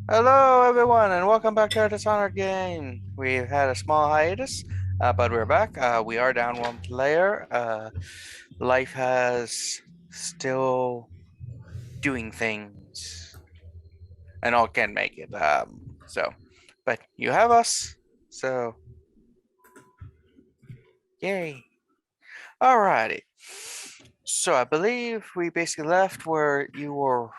Hello, everyone, and welcome back to our Dishonored game. We've had a small hiatus, but we're back. We are down one player. Life has still doing things, and all can make it. But you have us, so yay! Alrighty. So I believe we basically left where you were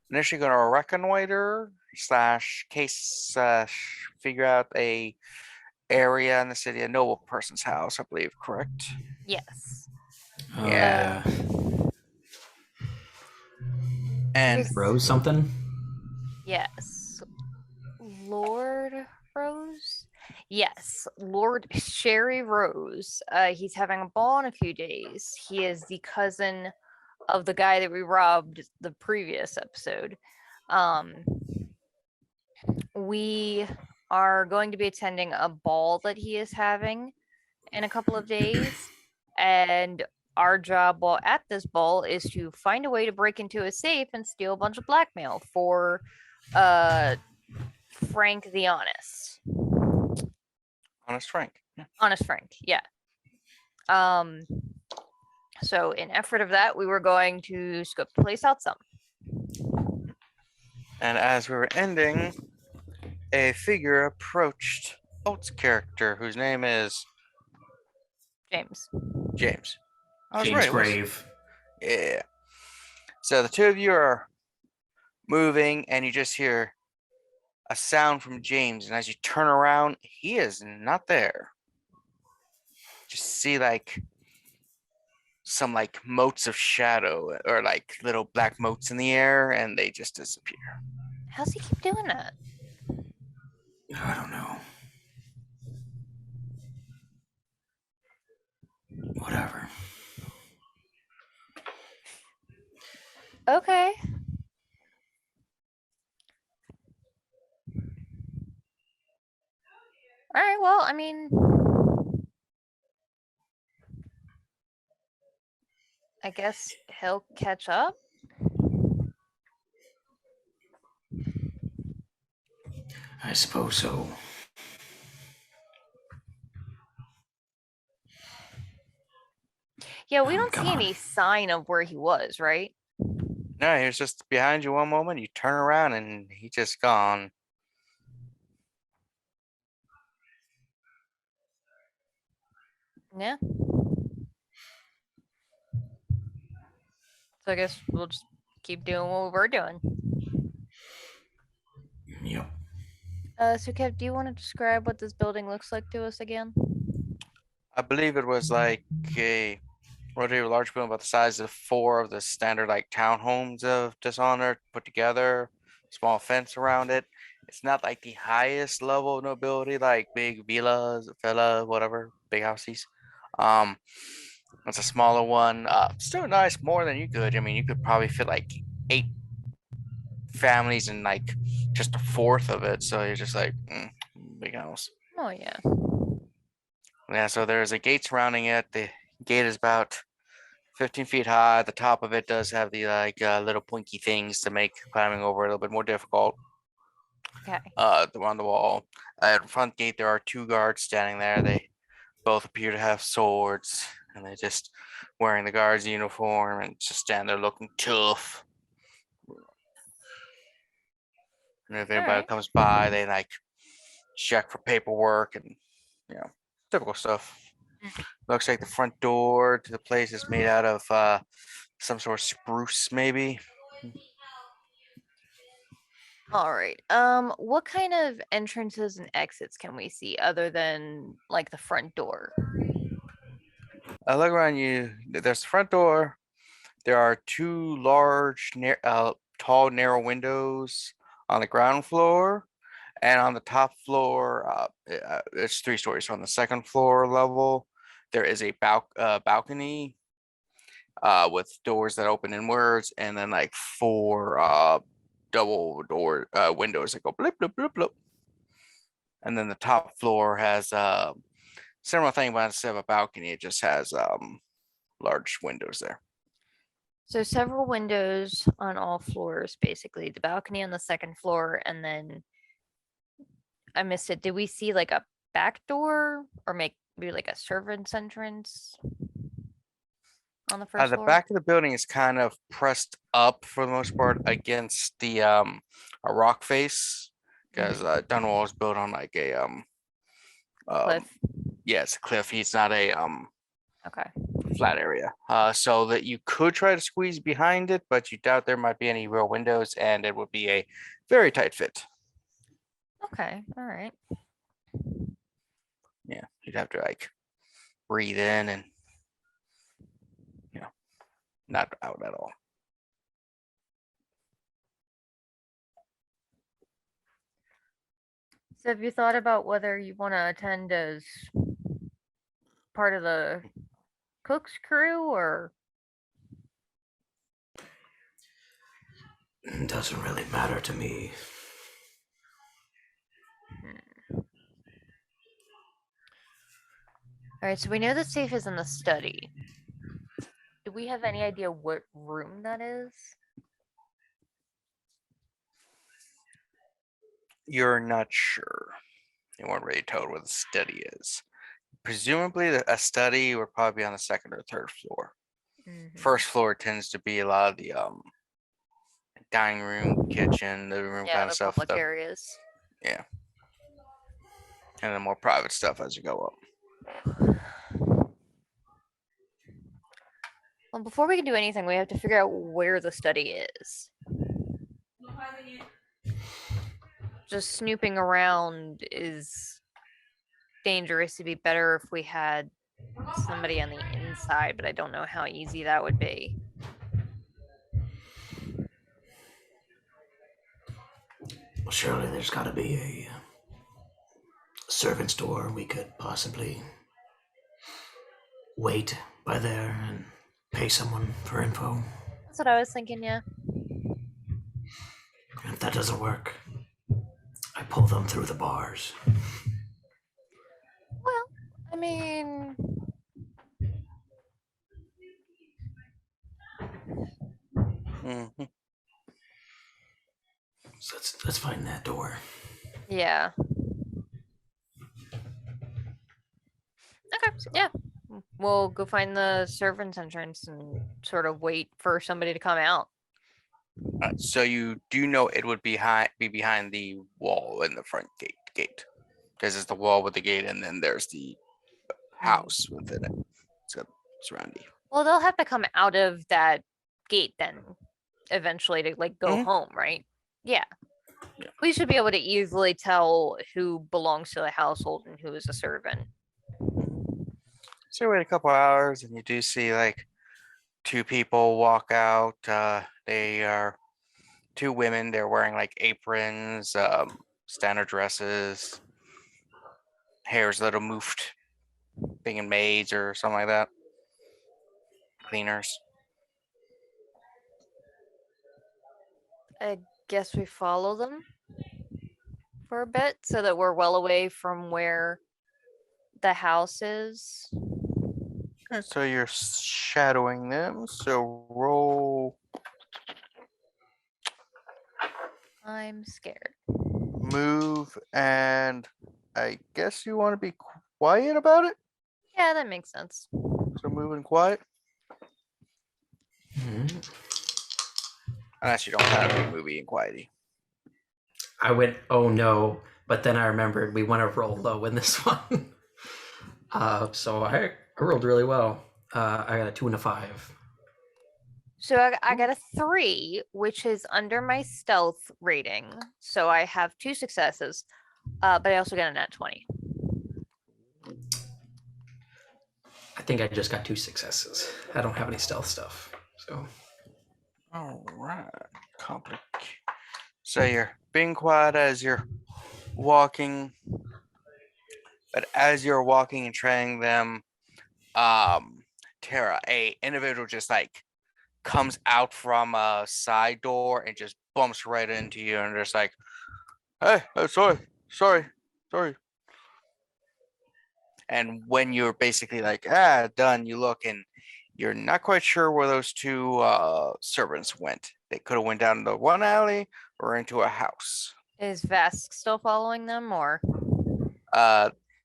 initially going to reconnoiter slash case slash figure out a area in the city, a noble person's house, I believe, correct? Yes. Oh Yeah. yeah, And This, Rose something. yes. Lord Rose? Yes, Lord Sherry Rose. He's having a ball in a few days. He is the cousin of the guy that we robbed the previous episode. Um, we are going to be attending a ball that he is having in a couple of days, and our job while at this ball is to find a way to break into a safe and steal a bunch of blackmail for uh Frank the Honest. honest Frank. Yeah. Honest Frank, yeah. Um so in effort of that, we were going to scope the place out some. And as we were ending, a figure approached Oat's character, whose name is James. James. I was James right. Grave. Yeah. So the two of you are moving, and you just hear a sound from James. And as you turn around, he is not there. Just see some motes of shadow or like little black motes in the air, and they just disappear. How's he keep doing that? I don't know. Whatever. Okay. All right, well, I mean, I guess he'll catch up. I suppose so. Yeah, we don't Come see on. any sign of where he was, right? No, he was just behind you one moment. You turn around, and he just gone. Yeah. So I guess we'll just keep doing what we're doing. Yep. So Kev, do you want to describe what this building looks like to us again? I believe it was like a relatively large building about the size of four of the standard townhomes of Dishonored put together. Small fence around it. It's not like the highest level of nobility, like big villa, whatever, big houses. Um, it's a smaller one. Still nice, more than you could. I mean, you could probably fit like 8 families in like just a fourth of it. So you're just like, big house. Oh yeah. Yeah, so there's a gate surrounding it. The gate is about 15 feet high. The top of it does have the little pointy things to make climbing over a little bit more difficult. Okay. On the wall. At the front gate, there are 2 guards standing there. They both appear to have swords, and they're just wearing the guard's uniform and just stand there looking tough. And if All anybody right. comes by, they check for paperwork and typical stuff. Looks like the front door to the place is made out of some sort of spruce, maybe. All right. What kind of entrances and exits can we see other than like the front door? I look around you. There's the front door. There are 2 large, tall, narrow windows on the ground floor, and on the top floor, it's 3 stories. So on the second floor level, there is a balcony with doors that open inwards, and then like 4 double door windows that go blip blip blip blip. And then the top floor has similar thing, but instead of a balcony, it just has large windows there. So several windows on all floors, basically. The balcony on the second floor, and then I missed it. Did we see like a back door or maybe like a servant's entrance on the first The floor? back of the building is kind of pressed up for the most part against the a rock face because Dunwall is built on like a Cliff. yeah, it's a cliff. He's not a Okay. flat area. So that you could try to squeeze behind it, but you doubt there might be any real windows, and it would be a very tight fit. Okay. All right. Yeah, you'd have to like breathe in and not out at all. So have you thought about whether you want to attend as part of the cook's crew or It doesn't really matter to me. all right, so we know the safe is in the study. Do we have any idea what room that is? You're not sure. You weren't really told where the study is. Presumably, a study would probably be on the second or third floor. Mhm. First floor tends to be a lot of the dining room, kitchen, living room Yeah, kind the of stuff. public areas. Yeah, and then more private stuff as you go up. Well, before we can do anything, we have to figure out where the study is. Just snooping around is dangerous. It'd be better if we had somebody on the inside, but I don't know how easy that would be. Well, surely there's got to be a servant's door we could possibly wait by there and pay someone for info. That's what I was thinking, yeah. If that doesn't work, I pull them through the bars. Well, I mean, Mhm. So let's find that door. yeah. Okay, yeah. We'll go find the servant's entrance and sort of wait for somebody to come out. So you do know it would be behind the wall in the front gate. Because it's the wall with the gate, and then there's the house within it. So surrounding. Well, they'll have to come out of that gate then eventually to like go Mhm. home, right? Yeah. Yeah. We should be able to easily tell who belongs to the household and who is a servant. So you wait a couple hours, and you do see like two people walk out. They are two women. They're wearing like aprons, standard dresses, hair's a little moofed, being maids or something like that. Cleaners. I guess we follow them for a bit so that we're well away from where the house is. Okay, so you're shadowing them. So roll I'm scared. move, and I guess you want to be quiet about it. Yeah, that makes sense. So moving quiet, Mm-hmm. unless you don't have any movie and quiety. I went, oh no, but then I remembered we want to roll low in this one. So I rolled really well. I got a 2 and a 5. So I got a 3, which is under my stealth rating. So I have 2 successes, but I also got a nat 20. I think I just got 2 successes. I don't have any stealth stuff. So All right, So you're being quiet as you're walking, but as you're walking and trailing them, Terra, a individual just like comes out from a side door and just bumps right into you and just like, hey, sorry. And when you're basically like, done, you look and You're not quite sure where those two servants went. They could have went down the one alley or into a house. Is Vask still following them, or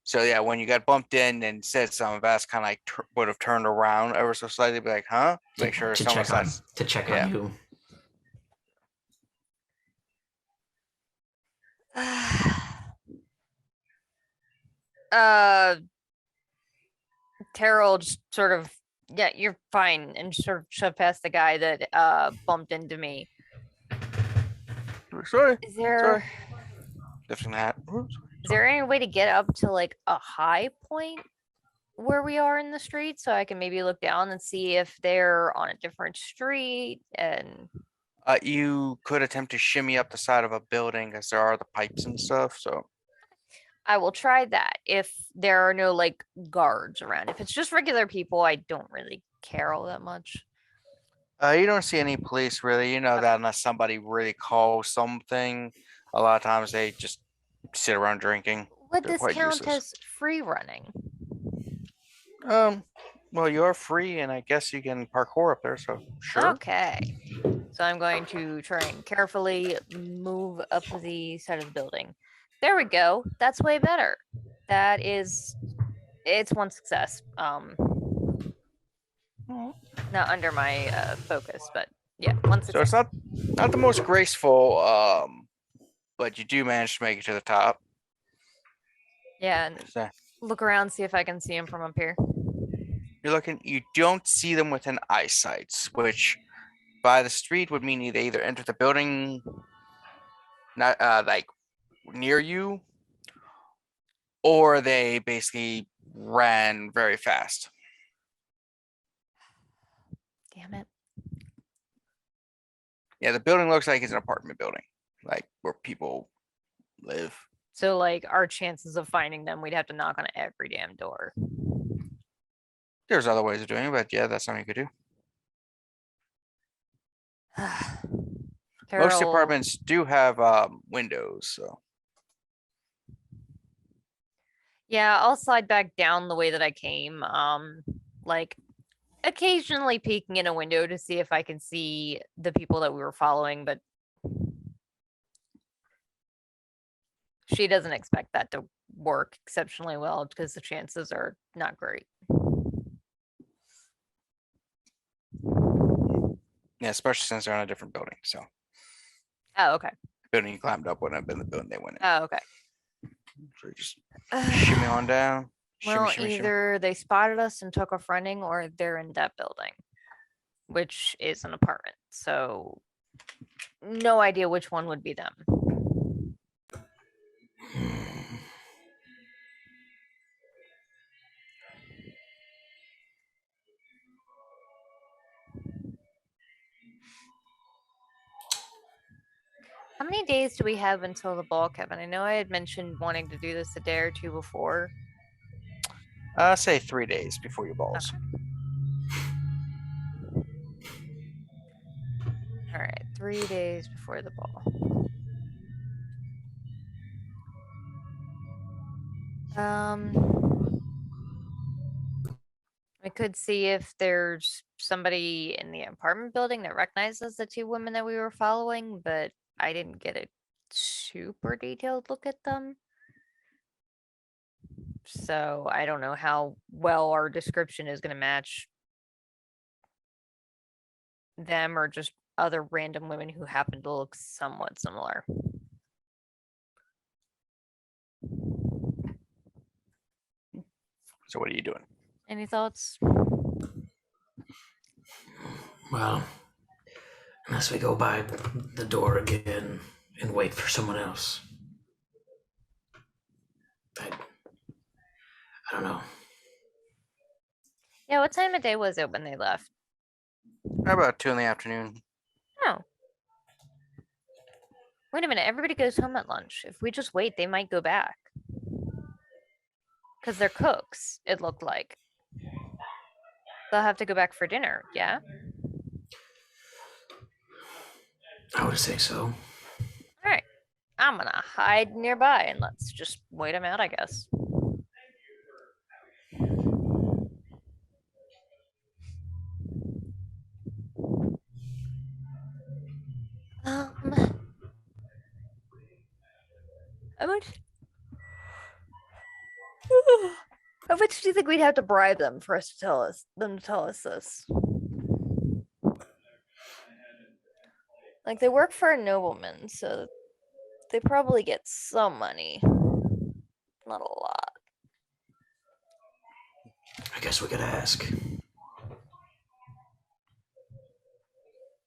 So yeah, when you got bumped in and said something, Vass kind of like would have turned around ever so slightly, be like, "Huh?" Make sure to someone's check on not. to check Yeah. on you. Terra will just sort of, yeah, you're fine, and just sort of shove past the guy that bumped into me. Sorry, Is there sorry. Lifting the hat. is there any way to get up to like a high point where we are in the street so I can maybe look down and see if they're on a different street? And You could attempt to shimmy up the side of a building because there are the pipes and stuff. So I will try that if there are no like guards around. If it's just regular people, I don't really care all that much. you don't see any police really. You know that unless somebody really calls something, a lot of times they just sit around drinking. Would They're this quite count useless. as free running? Well, you're free, and I guess you can parkour up there. So sure. Okay. So I'm going to try and carefully move up the side of the building. There we go. That's way better. That is, it's one success. Not under my focus, but yeah, one So success. it's not the most graceful, but you do manage to make it to the top. Yeah, and So look around, see if I can see him from up here. you're looking, you don't see them within eyesight, which by the street would mean they either enter the building, not like near you, or they basically ran very fast. Damn it. Yeah, the building looks like it's an apartment building, like where people live. So like our chances of finding them, we'd have to knock on every damn door. There's other ways of doing it, but yeah, that's something you could do. Most Carol- apartments do have windows, so Yeah, I'll slide back down the way that I came. Like occasionally peeking in a window to see if I can see the people that we were following, but she doesn't expect that to work exceptionally well because the chances are not great. yeah, especially since they're in a different building. So Oh, okay. the building you climbed up wouldn't have been the building they went in. Oh, okay. So you just shimmy on down. Shimmy, Well, shimmy, shimmy. either they spotted us and took off running, or they're in that building, which is an apartment. So, no idea which one would be them. How many days do we have until the ball, Kevin? I know I had mentioned wanting to do this a day or two before. Say 3 days before your balls. All right, 3 days before the ball. I could see if there's somebody in the apartment building that recognizes the two women that we were following, but I didn't get a super detailed look at them. So I don't know how well our description is going to match them or just other random women who happen to look somewhat similar. So what are you doing? Any thoughts? Well, unless we go by the door again and wait for someone else. I don't know. Yeah, what time of day was it when they left? About 2 in the afternoon. Oh. Wait a minute, everybody goes home at lunch. If we just wait, they might go back. Because they're cooks, it looked like. They'll have to go back for dinner, yeah? I would say so. Alright. I'm gonna hide nearby and let's just wait them out, I guess. How much? How much do you think we'd have to bribe them for us to tell us this? Like they work for a nobleman, so they probably get some money. Not a lot. I guess we could ask.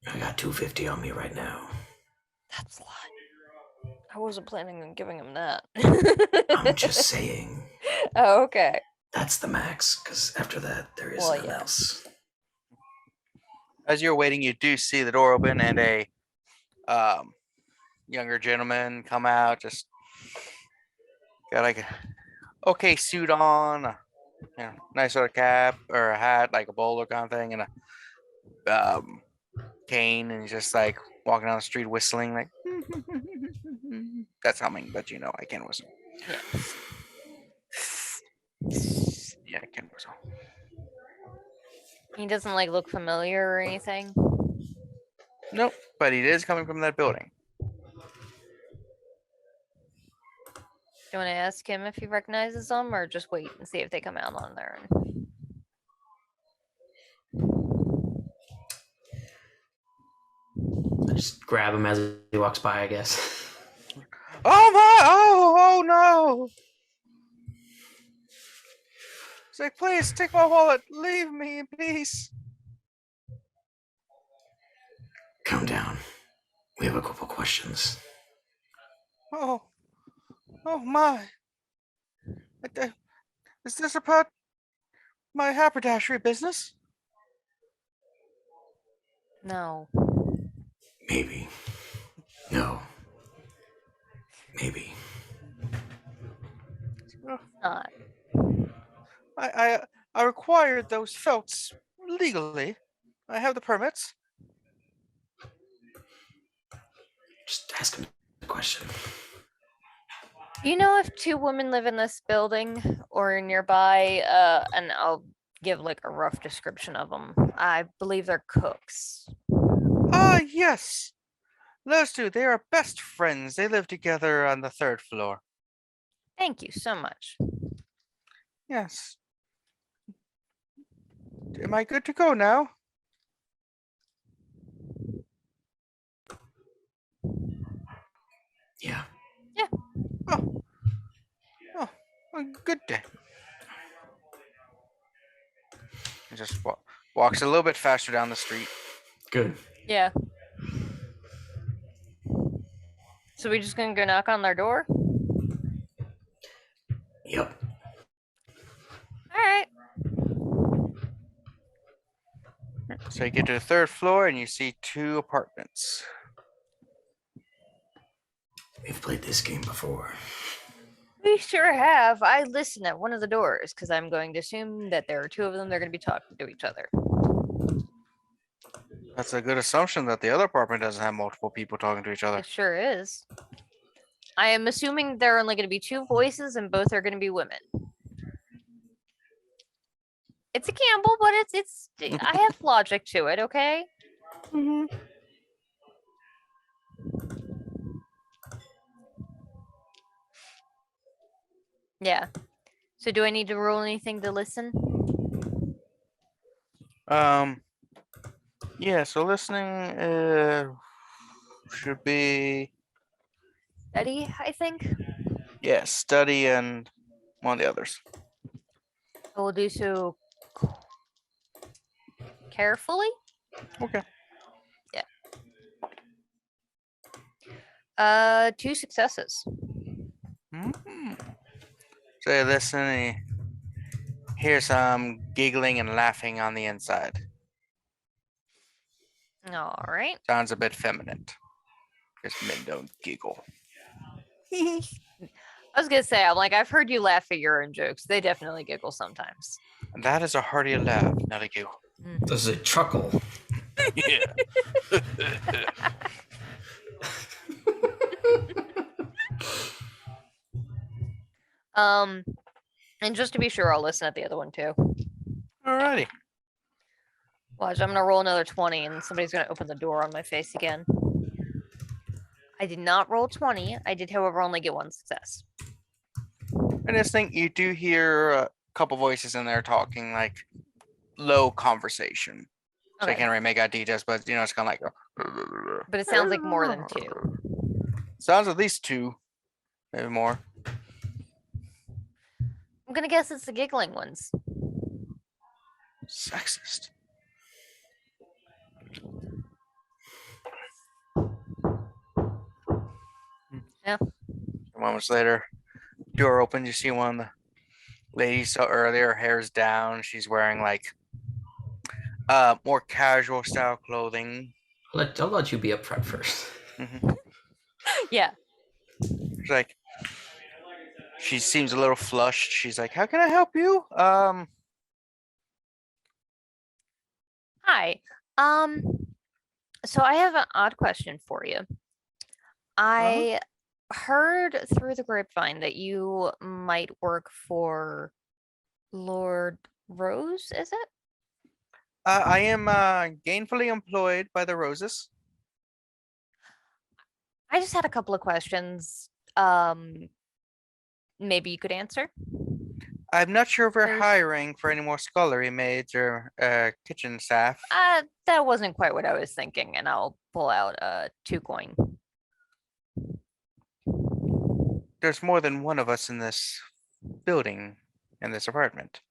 I got 250 on me right now. That's a lot. I wasn't planning on giving him that. I'm just saying. Oh, okay. That's the max, because after that, there is Well, nothing yeah. else. As you're waiting, you do see the door open and a younger gentleman come out, just got like a okay suit on, nice sort of cap or a hat, like a bowler kind of thing, and a cane, and he's just like walking down the street whistling, like that's humming, but I can't whistle. Yeah, I can whistle. He doesn't like look familiar or anything. Nope, but he is coming from that building. Do you want to ask him if he recognizes them, or just wait and see if they come out on their own? I just grab him as he walks by, I guess. Oh my! Oh no! It's like, please take my wallet. Leave me in peace. Calm down. We have a couple questions. Oh my! Is this about my haberdashery business? No. Maybe. No. Maybe. Not. I required those felts legally. I have the permits. Just ask him the question. Do you know if two women live in this building or nearby? And I'll give like a rough description of them. I believe they're cooks. Ah, yes. Those two, they are best friends. They live together on the 3rd floor. Thank you so much. Yes. Am I good to go now? Yeah. Good day. He just walks a little bit faster down the street. Good. Yeah. So we just gonna go knock on their door? Yep. All right. So you get to the 3rd floor and you see 2 apartments. We've played this game before. We sure have. I listen at one of the doors because I'm going to assume that there are 2 of them. They're going to be talking to each other. That's a good assumption that the other apartment doesn't have multiple people talking to each other. It sure is. I am assuming there are only going to be 2 voices and both are going to be women. It's a gamble, but it's I have logic to it, okay? Mm-hmm. Yeah. So do I need to roll anything to listen? Yeah, so listening should be Eddie, I think. study and one of the others. I will do so carefully. Okay. Yeah. 2 successes. Mm-hmm. So you listen and you hear some giggling and laughing on the inside. All right. Sounds a bit feminine. Because men don't giggle. I was gonna say, I'm like, I've heard you laugh at your own jokes. They definitely giggle sometimes. And that is a hearty laugh, not a giggle. Does it chuckle? Yeah. And just to be sure, I'll listen at the other one too. Alrighty. Watch, I'm gonna roll another 20 and somebody's gonna open the door on my face again. I did not roll 20. I did, however, only get one success. And this thing, you do hear a couple voices in there talking, like low conversation. So I Okay. can't really make out details, but it's kind of like. But it sounds like more than 2. Sounds at least 2, maybe more. I'm gonna guess it's the giggling ones. Sexist. Yeah. Moments later, door opens. You see one of the ladies saw earlier. Her hair's down. She's wearing like more casual style clothing. I'll let you be up front first. Yeah. She's like, she seems a little flushed. She's like, "How can I help you?" Hi. So I have an odd question for you. I heard through the grapevine that you might work for Lord Rose, is it? I am gainfully employed by the Roses. I just had a couple of questions. Maybe you could answer. I'm not sure if we're There's- hiring for any more scullery maids or kitchen staff. That wasn't quite what I was thinking, and I'll pull out a 2 coin. There's more than one of us in this building, in this apartment.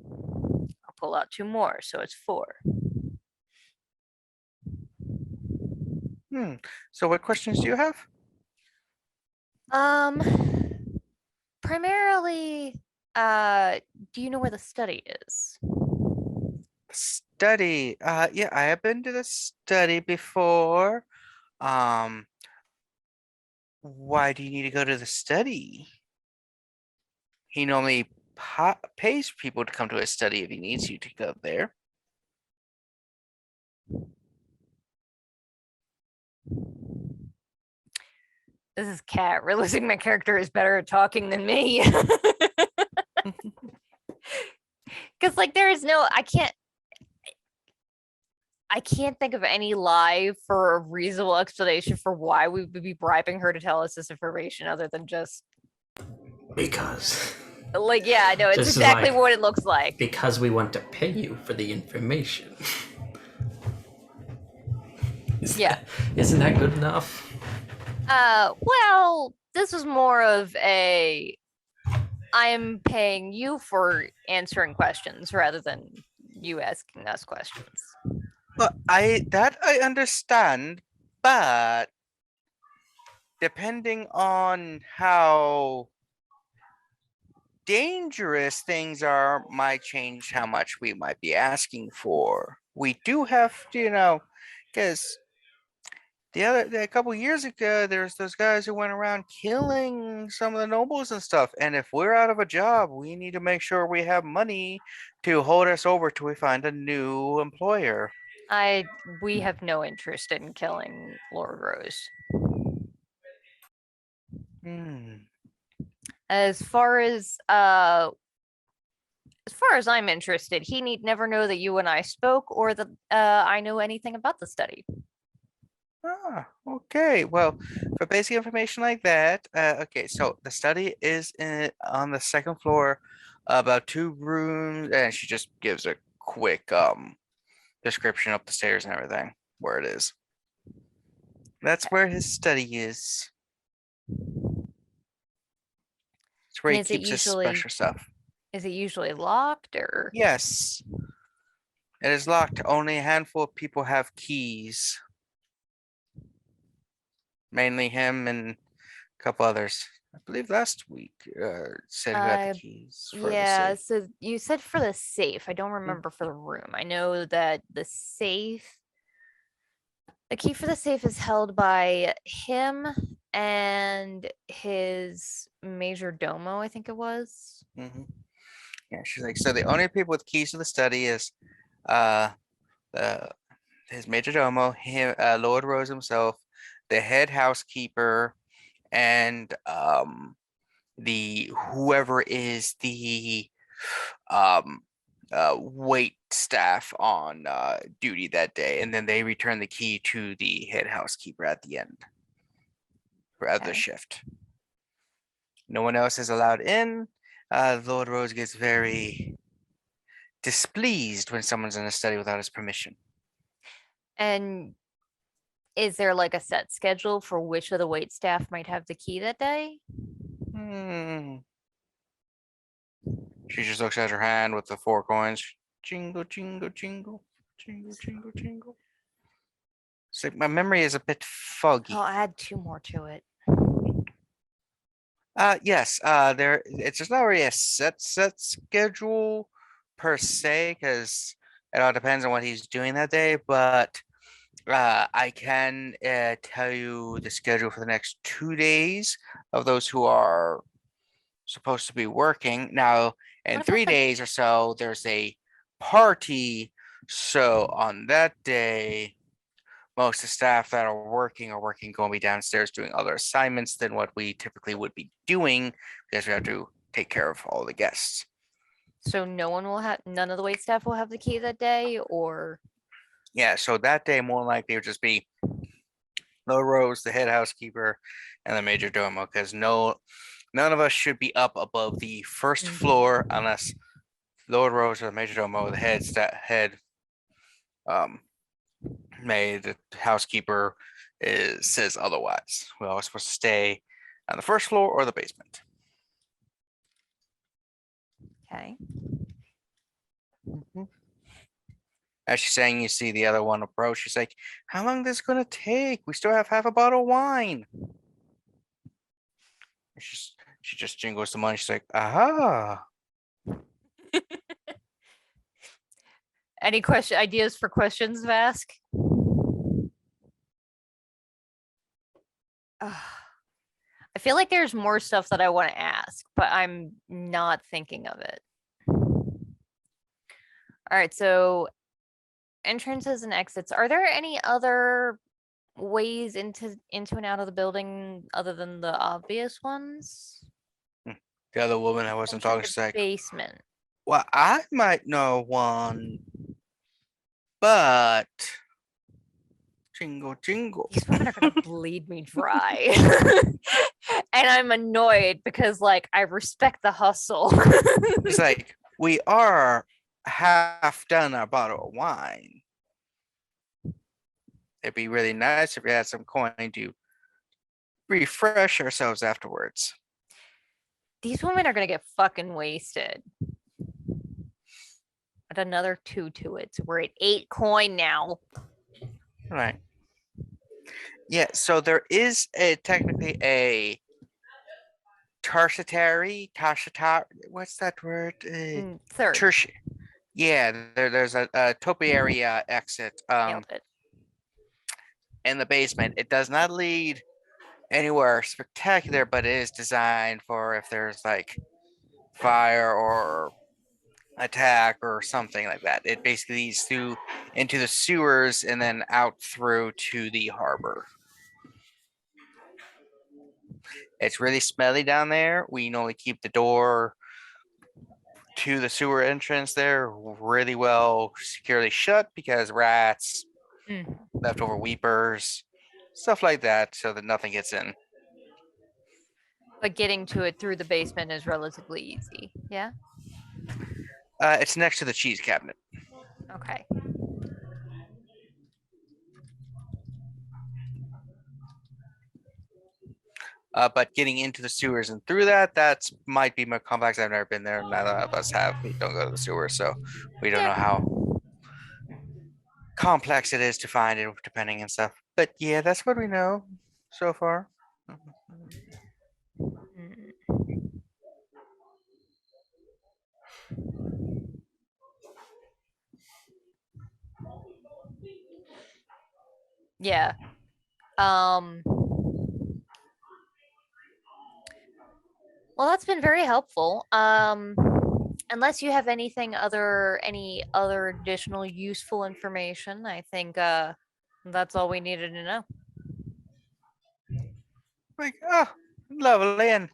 I'll pull out 2 more, so it's 4. So what questions do you have? Primarily, do you know where the study is? Study. Yeah, I have been to the study before. Why do you need to go to the study? He normally pays people to come to his study if he needs you to go there. This is Cat. Realizing my character is better at talking than me. Because like there is no, I can't think of any lie for a reasonable explanation for why we would be bribing her to tell us this information other than just Because. like, yeah, I know it's This is exactly like- what it looks like. Because we want to pay you for the information. Isn't that good enough? Well, this was more of a I'm paying you for answering questions rather than you asking us questions. But I understand, but depending on how dangerous things are, might change how much we might be asking for. We do have to, because a couple years ago, there's those guys who went around killing some of the nobles and stuff. And if we're out of a job, we need to make sure we have money to hold us over till we find a new employer. We have no interest in killing Lord Rose. As far as I'm interested, he need never know that you and I spoke or that I know anything about the study. Okay. Well, for basic information like that, okay, so the study is on the second floor, about 2 rooms, and she just gives a quick description up the stairs and everything where it is. That's where his study is. It's where And he is it keeps his usually- special stuff. Is it usually locked or? Yes. It is locked. Only a handful of people have keys. Mainly him and a couple others. I believe last week said who had the keys for the Yeah, safe. so you said for the safe. I don't remember for the room. I know that the key for the safe is held by him and his major domo, I think it was. Yeah, she's like, so the only people with keys to the study is his major domo, him, Lord Rose himself, the head housekeeper, and the whoever is the wait staff on duty that day, and then they return the key to the head housekeeper at the end of the Okay. shift. No one else is allowed in. Lord Rose gets very displeased when someone's in a study without his permission. And is there like a set schedule for which of the wait staff might have the key that day? She just looks at her hand with the 4 coins. Jingle, jingle, jingle, jingle, jingle, jingle. It's like my memory is a bit foggy. I'll add 2 more to it. Yes. It's just not really a set schedule per se, because it all depends on what he's doing that day. But I can tell you the schedule for the next 2 days of those who are supposed to be working. Now, in What about 3 the- days or so, there's a party. So on that day, most of the staff that are working going to be downstairs doing other assignments than what we typically would be doing, because we have to take care of all the guests. So none of the wait staff will have the key that day, or Yeah, so that day more likely would just be Lord Rose, the head housekeeper, and the major domo, because none of us should be up above the first floor unless Lord Rose or the major domo, the head maid, the housekeeper says otherwise. We're always supposed to stay on the first floor or the basement. okay. As she's saying, you see the other one approach. She's like, "How long is this gonna take? We still have half a bottle of wine." She just jingles the money. She's like, "Aha." Any ideas for questions, Vask? I feel like there's more stuff that I want to ask, but I'm not thinking of it. All right, so entrances and exits. Are there any other ways into and out of the building other than the obvious ones? The other woman I wasn't talking, Mentioned she's the like, basement. "Well, I might know one, but jingle, jingle." These women are gonna bleed me dry. And I'm annoyed because like I respect the hustle. It's like, "We are half done our bottle of wine. It'd be really nice if we had some coin to refresh ourselves afterwards." These women are gonna get fucking wasted. Add another 2 to it. So we're at 8 coin now. Right. Yeah, so there is technically a what's that word? Third. Tertiary. Yeah, there's a topiary exit Nailed it. in the basement. It does not lead anywhere spectacular, but it is designed for if there's like fire or attack or something like that. It basically leads through into the sewers and then out through to the harbor. It's really smelly down there. We normally keep the door to the sewer entrance there really well securely shut because rats, leftover weepers, stuff like that, so that nothing gets in. But getting to it through the basement is relatively easy. Yeah. It's next to the cheese cabinet. Okay. But getting into the sewers and through that's might be more complex. I've never been there. None of us have. We don't go to the sewers, so we don't know how complex it is to find it, depending and stuff. But yeah, that's what we know so far. Yeah. Well, that's been very helpful. Unless you have any other additional useful information, I think that's all we needed to know. Like, oh, lovely, and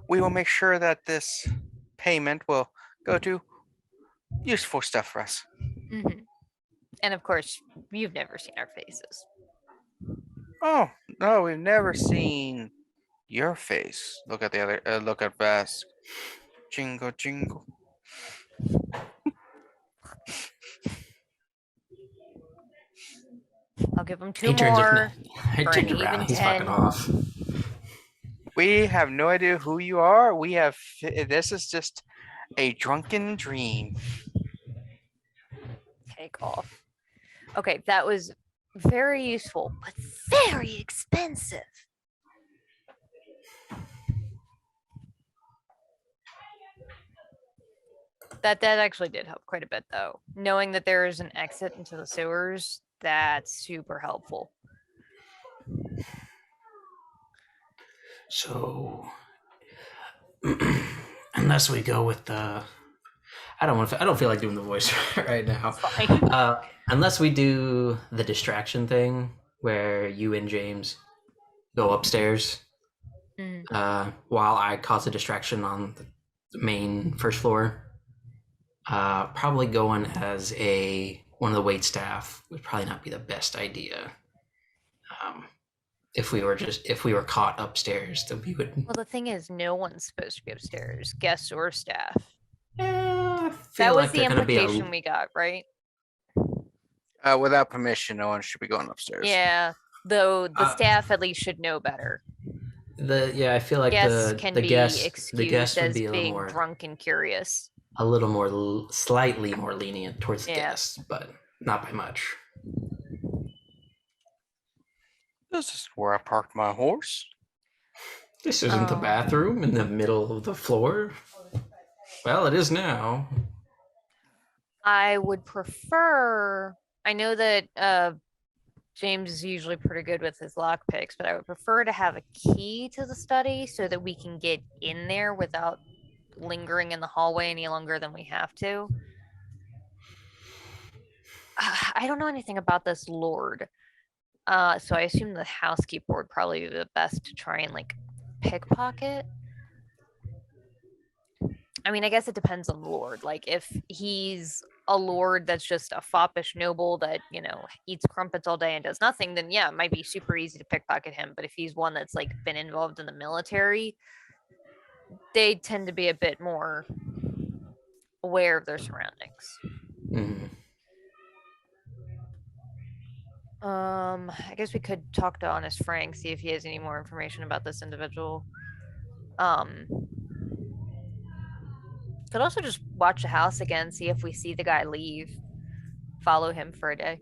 we will make sure that this payment will go to Useful stuff for us. Mm-hmm. And of course, you've never seen our faces. Oh no, we've never seen your face. Look at the other. Look at Vask. Jingle, jingle. I'll give him 2 He turns more he for an turns around. even He's 10. fucking off. We have no idea who you are. We have. This is just a drunken dream. Take off. Okay, that was very useful, but very expensive. That actually did help quite a bit, though. Knowing that there is an exit into the sewers, that's super helpful. So, unless we go with the, I don't feel like doing the voice right now. Fine. Unless we do the distraction thing where you and James go upstairs while I cause a distraction on the main first floor. Probably going as one of the wait staff would probably not be the best idea. If we were caught upstairs, then we would. Well, the thing is, no one's supposed to be upstairs, guests or staff. I That feel was like the they're gonna be implication we got, right? Without permission, no one should be going upstairs. Yeah, though the staff at least should know better. I feel like Guests can the be guests excused would as be a little being more drunk and curious. a little more slightly more lenient towards the Yeah. guests, but not by much. This is where I parked my horse. This isn't the Oh. bathroom in the middle of the floor. Well, it is now. I would prefer. I know that James is usually pretty good with his lock picks, but I would prefer to have a key to the study so that we can get in there without lingering in the hallway any longer than we have to. I don't know anything about this lord. So I assume the housekeeper would probably be the best to try and like pickpocket. I mean, I guess it depends on the lord. Like if he's a lord that's just a foppish noble that, you know, eats crumpets all day and does nothing, then yeah, it might be super easy to pickpocket him. But if he's one that's like been involved in the military, they tend to be a bit more aware of their surroundings. Mm. I guess we could talk to Honest Frank, see if he has any more information about this individual. Could also just watch the house again, see if we see the guy leave. Follow him for a day.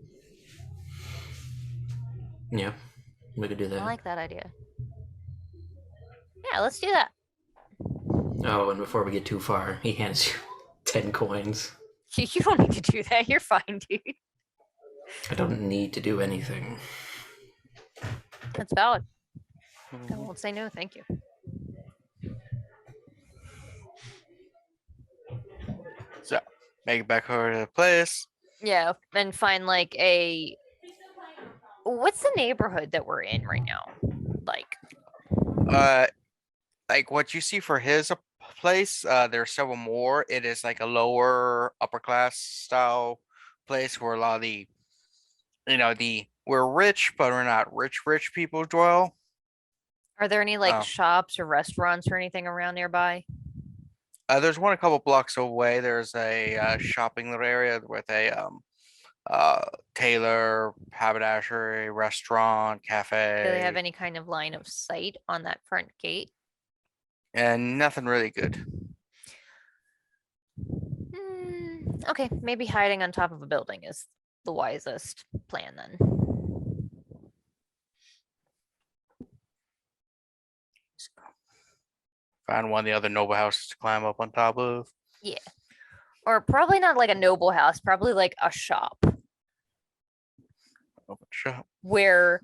Yeah, we could do that. I like that idea. Yeah, let's do that. Oh, and before we get too far, he hands you 10 coins. You don't need to do that. You're fine, dude. I don't need to do anything. That's valid. I won't say no, thank you. So, make it back over to the place. Yeah, and find like a. What's the neighborhood that we're in right now? Like what you see for his place, there are several more. It is like a lower upper class style place where a lot of the, we're rich, but we're not rich people dwell. Are there any like shops or restaurants or anything around nearby? There's one a couple blocks away. There's a shopping little area with a tailor, haberdashery, restaurant, cafe. Do they have any kind of line of sight on that front gate? And nothing really good. Okay, maybe hiding on top of a building is the wisest plan then. Find one of the other noble houses to climb up on top of. Yeah. Or probably not like a noble house, probably like a shop. Open shop. Where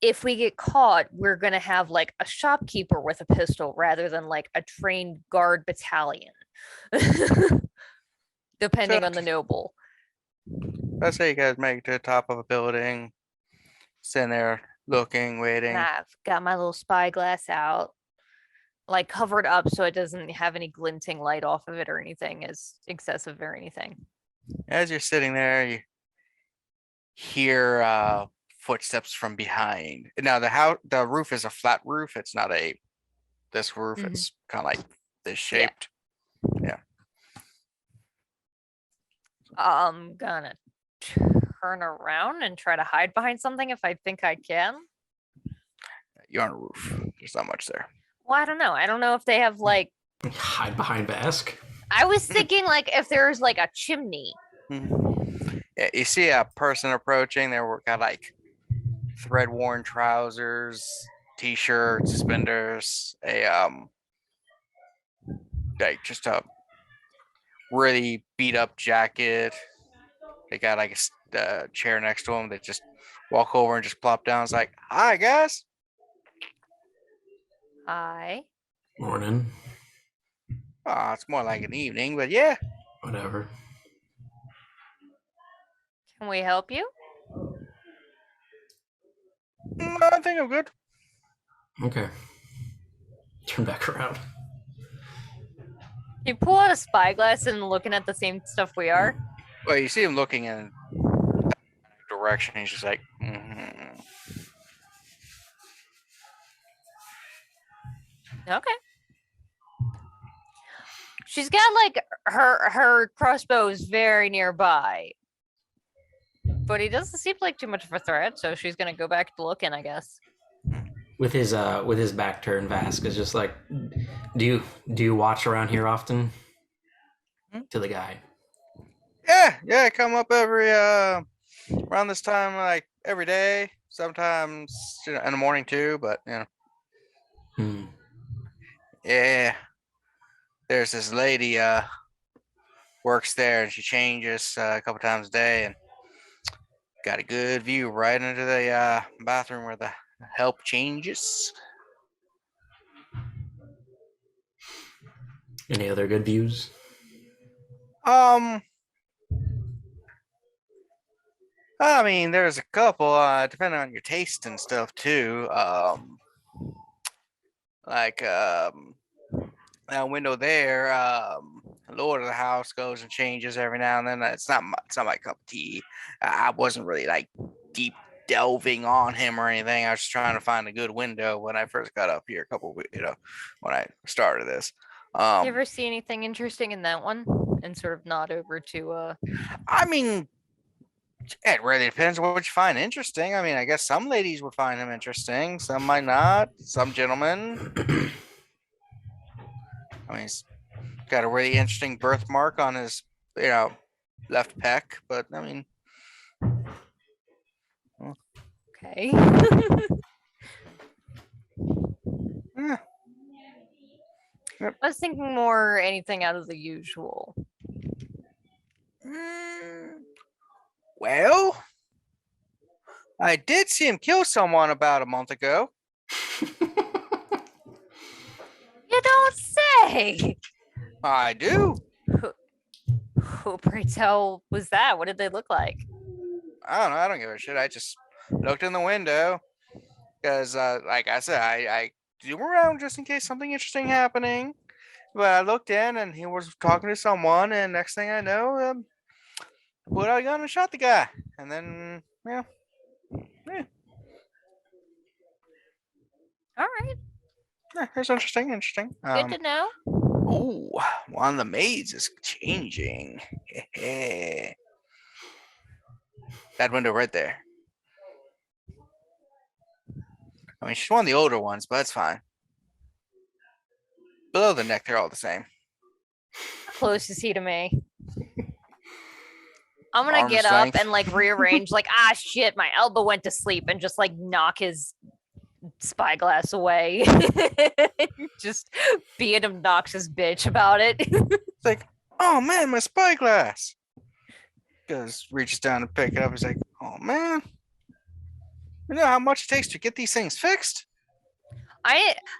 if we get caught, we're going to have like a shopkeeper with a pistol rather than like a trained guard battalion. Depending on the noble. Let's say you guys make it to the top of a building, sitting there looking, waiting. And I've got my little spyglass out. like covered up so it doesn't have any glinting light off of it or anything as excessive or anything. As you're sitting there, you hear footsteps from behind. Now the roof is a flat roof. It's not this roof. Mhm. It's kind of like this Yeah. shaped. Yeah. I'm gonna turn around and try to hide behind something if I think I can. You're on a roof. There's not much there. Well, I don't know. I don't know if they have like. Hide behind Vask. I was thinking like if there's like a chimney. Yeah, you see a person approaching. They were got like thread-worn trousers, t-shirts, suspenders, like just a really beat up jacket. They got like a chair next to them. They just walk over and just plop down. It's like, hi guys. Hi. Morning. Oh, it's more like an evening, but yeah. Whatever. Can we help you? I think I'm good. Okay. Turn back around. You pull out a spyglass and looking at the same stuff we are. Well, you see him looking in that direction. He's just like, Okay. She's got like her crossbow is very nearby. But he doesn't seem like too much of a threat, so she's gonna go back to looking, I guess. With his back turned, Vask is just like, do you watch around here often? To the guy. Yeah, I come up every around this time, like every day. Sometimes in the morning too, but yeah. There's this lady works there, and she changes a couple times a day, and got a good view right into the bathroom where the help changes. Any other good views? I mean, there's a couple, depending on your taste and stuff too. Like that window there, the Lord of the house goes and changes every now and then. It's not my cup of tea. I wasn't really like deep delving on him or anything. I was just trying to find a good window when I first got up here when I started this. You ever see anything interesting in that one? And sort of nod over to I mean, it really depends on what you find interesting. I mean, I guess some ladies would find him interesting, some might not. Some gentlemen. I mean, he's got a really interesting birthmark on his, left pec. But I mean, okay. yeah. Yep. I was thinking more anything out of the usual. Well, I did see him kill someone about a month ago. You don't say. I do. Who, pray tell, was that? What did they look like? I don't know. I don't give a shit. I just looked in the window because, like I said, I do around just in case something interesting happening. But I looked in and he was talking to someone, and next thing I know, pulled out a gun and shot the guy. And then, yeah. All right. Yeah, it's interesting. Good to know. Oh, one of the maids is changing. That window right there. I mean, she's one of the older ones, but it's fine. Below the neck, they're all the same. How close is he to me? I'm gonna Arm's get length. up and like rearrange, like, shit, my elbow went to sleep, and just like knock his spyglass away. Just be an obnoxious bitch about it. It's like, oh man, my spyglass. Goes, reaches down to pick it up. He's like, oh man. You know how much it takes to get these things fixed?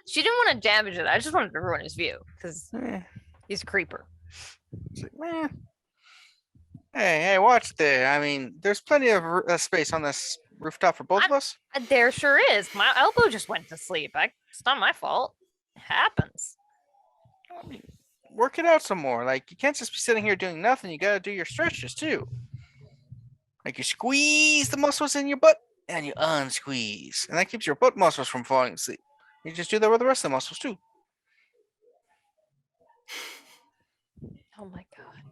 She didn't want to damage it. I just wanted to ruin his view because he's a creeper. It's like, man. Hey, watch there. I mean, there's plenty of space on this rooftop for both of us. There sure is. My elbow just went to sleep. It's not my fault. happens. I mean, work it out some more. Like, you can't just be sitting here doing nothing. You gotta do your stretches too. Like, you squeeze the muscles in your butt and you unsqueeze, and that keeps your butt muscles from falling asleep. You just do that with the rest of the muscles too. Oh my god.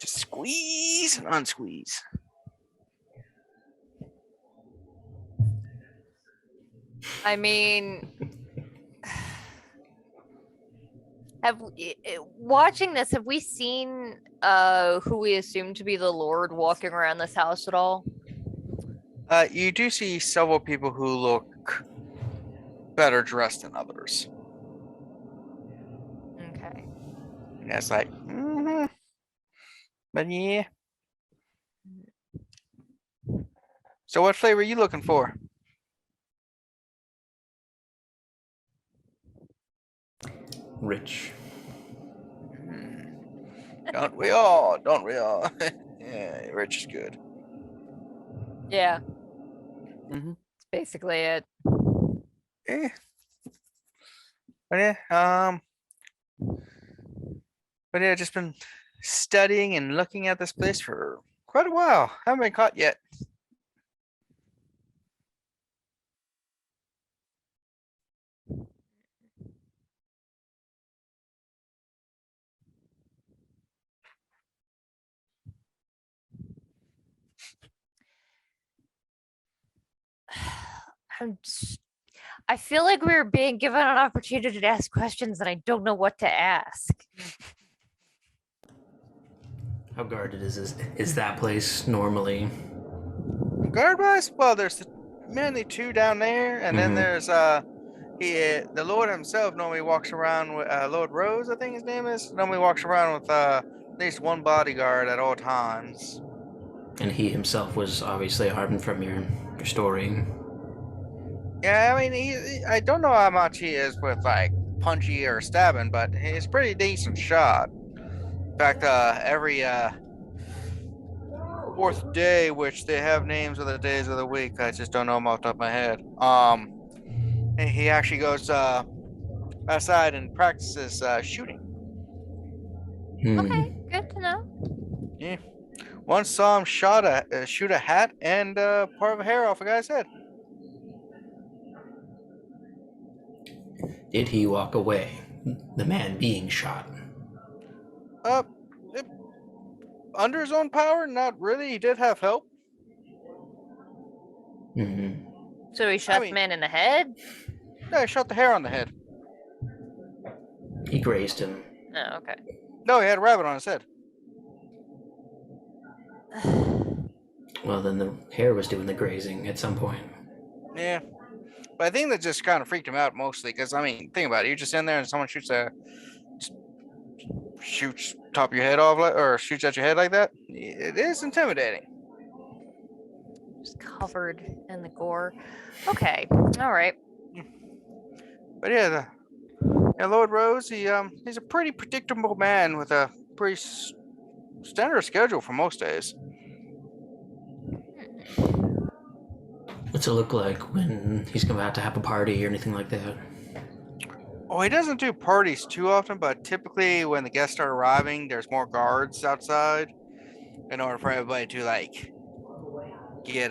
Just squeeze and unsqueeze. I mean, watching this, have we seen who we assume to be the Lord walking around this house at all? You do see several people who look better dressed than others. Okay. And that's like, but yeah. So what flavor are you looking for? Rich. Don't we all? Don't we all? Yeah, rich is good. Yeah. Mhm. It's basically it. Yeah. But yeah, just been studying and looking at this place for quite a while. Haven't been caught yet. I feel like we were being given an opportunity to ask questions and I don't know what to ask. How guarded is that place normally? Guard wise, well, there's mainly two down there, and then Mhm. there's the Lord himself normally walks around with Lord Rose, I think his name is. Normally walks around with at least one bodyguard at all times. And he himself was obviously hardened from your story. Yeah, I mean, I don't know how much he is with like punchy or stabbing, but he's a pretty decent shot. In fact, every fourth day, which they have names of the days of the week, I just don't know them off the top of my head. He actually goes outside and practices shooting. Okay, good to know. Yeah, once saw him shoot a hat and part of a hair off a guy's head. Did he walk away? The man being shot. Uh, under his own power, not really. He did have help. Mm-hmm. So he shot the man in the head? No, he shot the hair on the head. He grazed him. Oh, okay. No, he had a rabbit on his head. Well, then the hair was doing the grazing at some point. Yeah, but I think that just kind of freaked him out mostly because I mean, think about it. You're just in there and someone shoots top of your head off or shoots at your head like that. It is intimidating. Just covered in the gore. Okay, all right. But yeah, Lord Rose, he's a pretty predictable man with a pretty standard schedule for most days. What's it look like when he's about to have a party or anything like that? Oh, he doesn't do parties too often, but typically when the guests start arriving, there's more guards outside in order for everybody to like get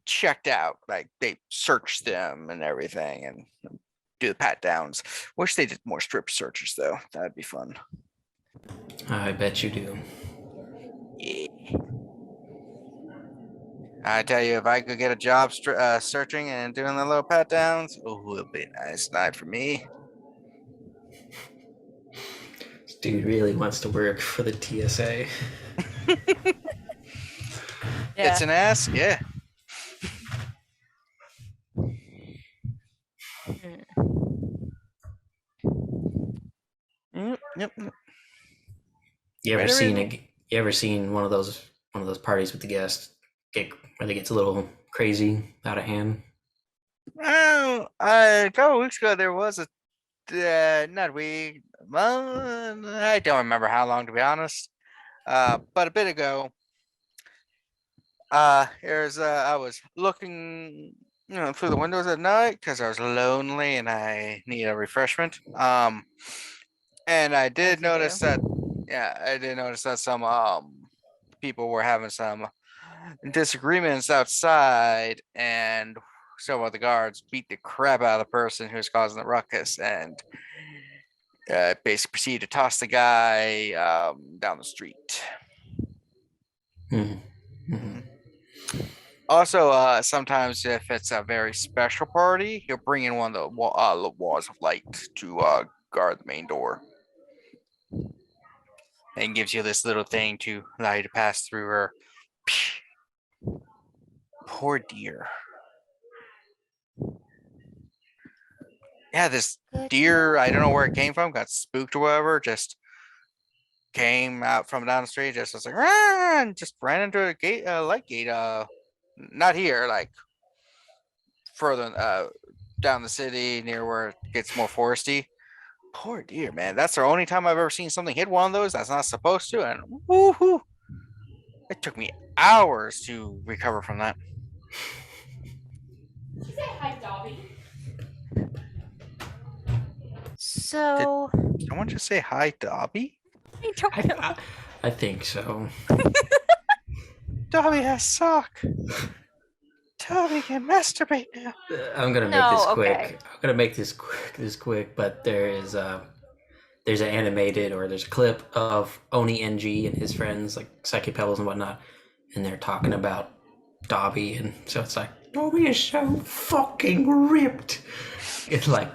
checked out. Like they search them and everything and do the pat downs. Wish they did more strip searches though. That'd be fun. I bet you do. Yeah. I tell you, if I could get a job searching and doing the little pat downs, oh, it'd be a nice night for me. This dude really wants to work for the TSA. Yeah. It's an ass, yeah. Yep. You ever seen one of those parties with the guests where they gets a little crazy out of hand? Well, a couple weeks ago there was not week. I don't remember how long to be honest. But a bit ago, Here's I was looking, through the windows at night because I was lonely and I need a refreshment. And I did As you notice do. that, yeah, I did notice that some people were having some disagreements outside, and several of the guards beat the crap out of the person who was causing the ruckus, and basically proceeded to toss the guy down the street. Mhm. Mhm. Also, sometimes if it's a very special party, he'll bring in one of the walls of light to guard the main door, and gives you this little thing to allow you to pass through her. Poor dear. Yeah, this Good deer, to I don't know where it know. came from, got spooked or whatever, just came out from down the street, just was like, "Ah," and just ran into a gate, light gate. Not here, like further down the city near where it gets more foresty. Poor dear, man. That's the only time I've ever seen something hit one of those that's not supposed to, and woohoo! It took me hours to recover from that. She said hi, Dobby. So Someone just say hi, Dobby? I don't I, know. I think so. Dobby has sock. Dobby can masturbate now. I'm gonna make this No, quick. okay. I'm gonna make this quick. But there's an animated or there's a clip of Oni NG and his friends like Psyche Pebbles and whatnot, and they're talking about Dobby, and so it's like Dobby is so fucking ripped. It's like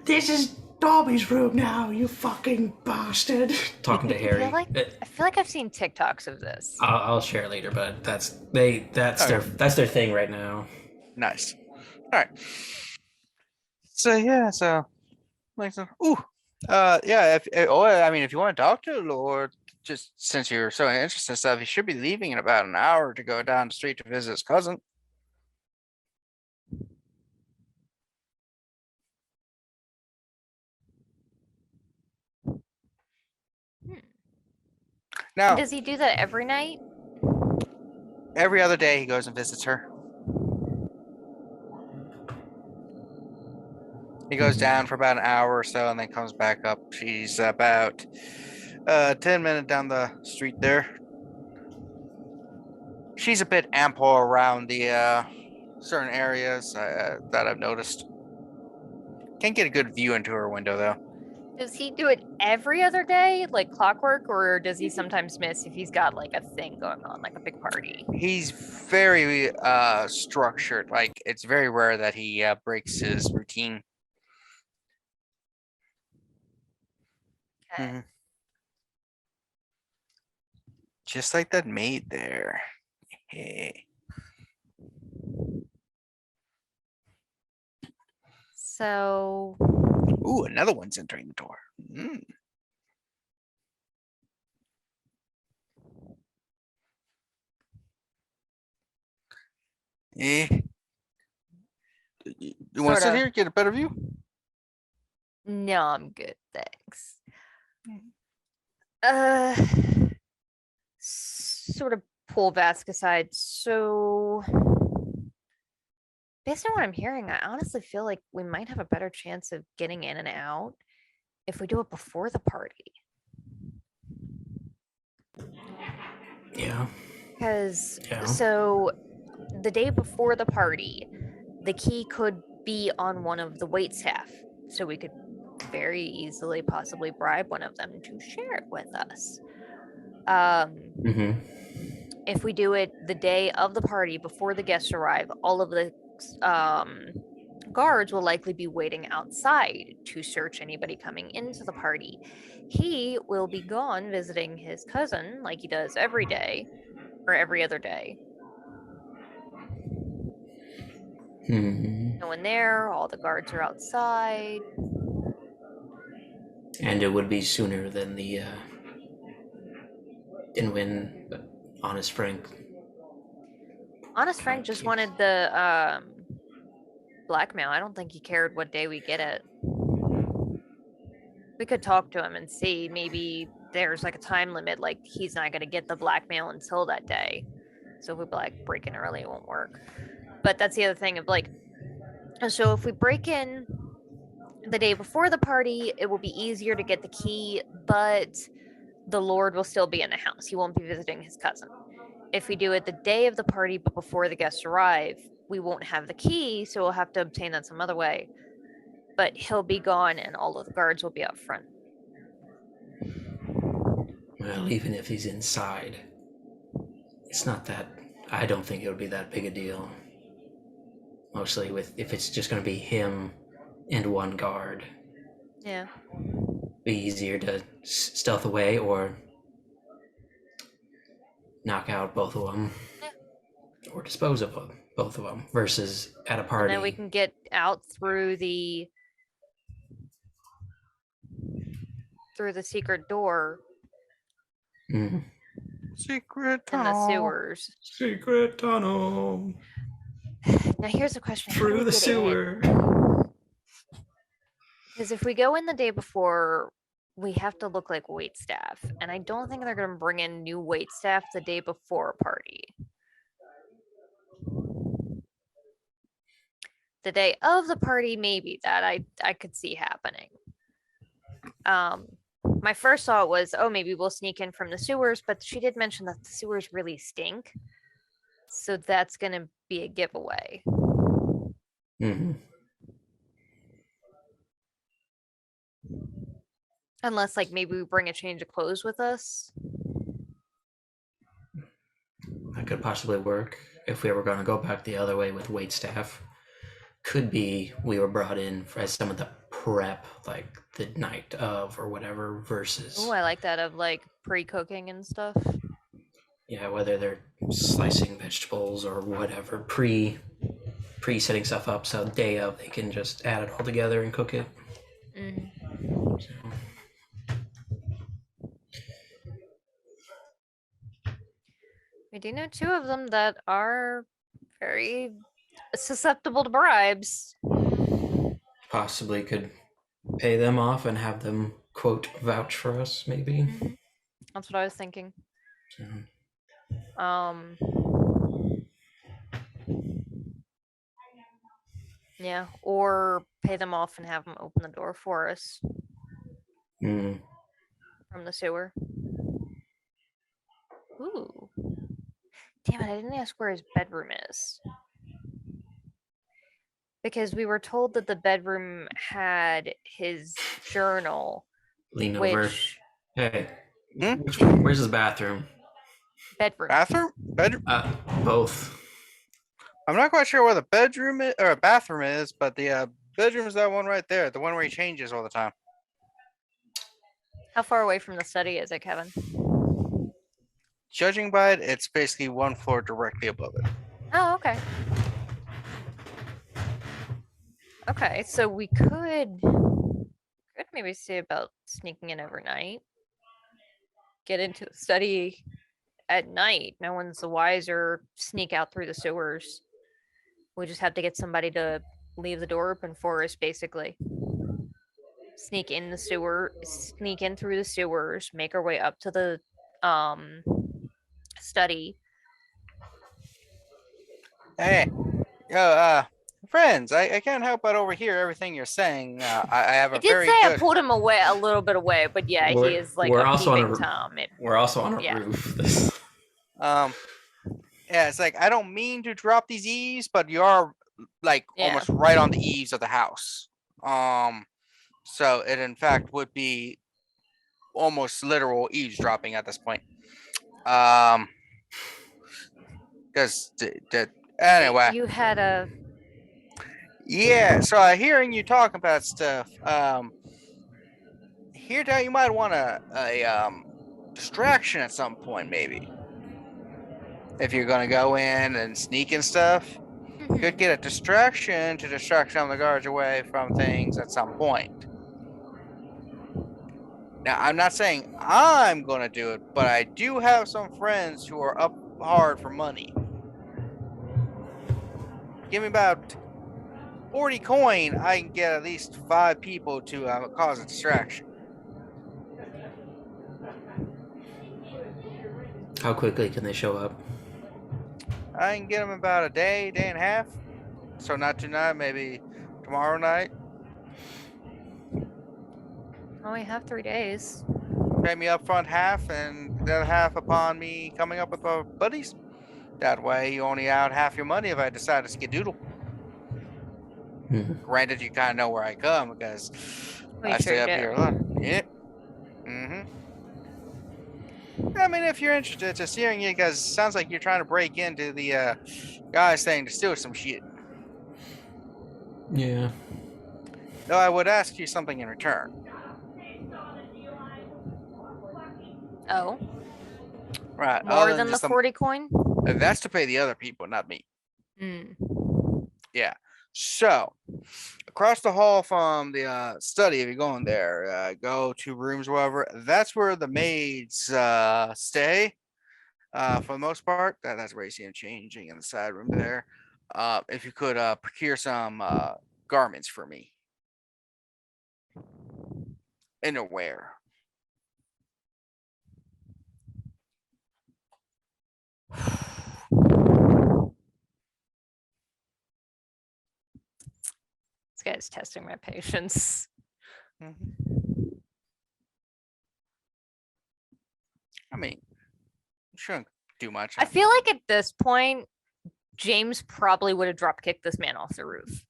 this is Dobby's room now, you fucking bastard. Talking to I Harry. feel like I've seen TikToks of this. I'll share later, but that's Okay. their thing right now. Nice. All right. So yeah, so like, yeah. I mean, if you want to talk to the Lord, just since you're so interested in stuff, he should be leaving in about an hour to go down the street to visit his cousin. Hmm. Now, Does he do that every night? every other day he goes and visits her. He goes down for about an hour or so and then comes back up. She's about 10 minutes down the street there. She's a bit ample around the certain areas that I've noticed. Can't get a good view into her window though. Does he do it every other day, like clockwork, or does he sometimes miss if he's got like a thing going on, like a big party? He's very structured. Like it's very rare that he breaks his routine. Okay. Mhm. Just like that maid there. Hey. So Ooh, another one's entering the door. Mm. Eh. You want to sit Sorta. here, get a better view? no, I'm good, thanks. Mhm. Sort of pull Vask aside. So based on what I'm hearing, I honestly feel like we might have a better chance of getting in and out if we do it before the party. Yeah. Because Yeah. so the day before the party, the key could be on one of the wait staff. So we could very easily possibly bribe one of them to share it with us. Mm-hmm. If we do it the day of the party before the guests arrive, all of the guards will likely be waiting outside to search anybody coming into the party. He will be gone visiting his cousin like he does every day or every other day. Mm-hmm. No one there, all the guards are outside. And it would be sooner than the than when Honest Frank. Honest Frank just wanted the blackmail. I don't think he cared what day we get it. We could talk to him and see maybe there's like a time limit, like he's not going to get the blackmail until that day. So if we like break in early, it won't work. But that's the other thing of like, so if we break in the day before the party, it will be easier to get the key, but the Lord will still be in the house. He won't be visiting his cousin. If we do it the day of the party, but before the guests arrive, we won't have the key, so we'll have to obtain that some other way. But he'll be gone, and all of the guards will be up front. Well, even if he's inside, it's not that. I don't think it would be that big a deal. Mostly if it's just going to be him and one guard. Yeah. Be easier to stealth away or knock out both of them. Yeah. Or dispose of both of them versus at a party. And then we can get out through the secret door. Mm. Secret in the tunnel. sewers. Secret tunnel. Now here's the question. Through the sewer. Because if we go in the day before, we have to look like waitstaff. And I don't think they're going to bring in new waitstaff the day before a party. The day of the party, maybe that I could see happening. My first thought was, oh, maybe we'll sneak in from the sewers, but she did mention that the sewers really stink. So that's going to be a giveaway. Mm-hmm. Unless, like, maybe we bring a change of clothes with us. That could possibly work if we were going to go back the other way with waitstaff. Could be we were brought in as some of the prep, like the night of or whatever, versus. Oh, I like that, of like pre-cooking and stuff. Yeah, whether they're slicing vegetables or whatever, pre-setting stuff up, so day of they can just add it all together and cook it. Mm-hmm. So. We do know two of them that are very susceptible to bribes. Possibly could pay them off and have them, quote, vouch for us, maybe. Mm-hmm. That's what I was thinking. So. Yeah, or pay them off and have them open the door for us. Mm. From the sewer. Ooh. Damn it, I didn't ask where his bedroom is. Because we were told that the bedroom had his journal. Lean which... over. Hey, where's his bathroom? Bedroom. Bathroom? Bedroom? Both. I'm not quite sure where the bedroom is, or bathroom is, but the bedroom is that one right there, the one where he changes all the time. How far away from the study is it, Kevin? Judging by it, it's basically one floor directly above it. Oh, okay. Okay, so we could maybe see about sneaking in overnight. Get into the study at night. No one's the wiser. Sneak out through the sewers. We just have to get somebody to leave the door open for us, basically. Sneak in the sewer, sneak in through the sewers, make our way up to the study. Hey, friends, I can't help but overhear everything you're saying. I have a I did very say good... I pulled him away a little bit away, but yeah, he is like a peeping Tom. We're also on a roof. Yeah, it's like, I don't mean to drop these eaves, but you are like almost right on the eaves of the house. So it in fact would be almost literal eavesdropping at this point. Because anyway, you had a hearing you talk about stuff. Hear that you might want a distraction at some point, maybe. If you're gonna go in and sneak and stuff, you could get a distraction to distract some of the guards away from things at some point. Now, I'm not saying I'm gonna do it, but I do have some friends who are up hard for money. Give me about 40 coin, I can get at least 5 people to cause a distraction. How quickly can they show up? I can get them about a day, day and a half. So not tonight, maybe tomorrow night. Oh, we have 3 days. Pay me up front half and the other half upon me coming up with our buddies. That way you only out half your money if I decide to skedoodle. Granted, you kind of know where I come because We I stay sure up do. here a lot. Yep. I mean, if you're interested, just hearing you guys, sounds like you're trying to break into the guy's thing to steal some shit. Yeah. Though I would ask you something in return. Oh, Right. more other than the just some- 40 coin? That's to pay the other people, not me. Hmm. Yeah. So, across the hall from the study, if you're going there, go to rooms, wherever. That's where the maids stay. For the most part, that's where you see them changing in the side room there. If you could procure some garments for me, innerwear. This guy's testing my patience. I mean, shouldn't do much. I feel like at this point, James probably would have drop kicked this man off the roof.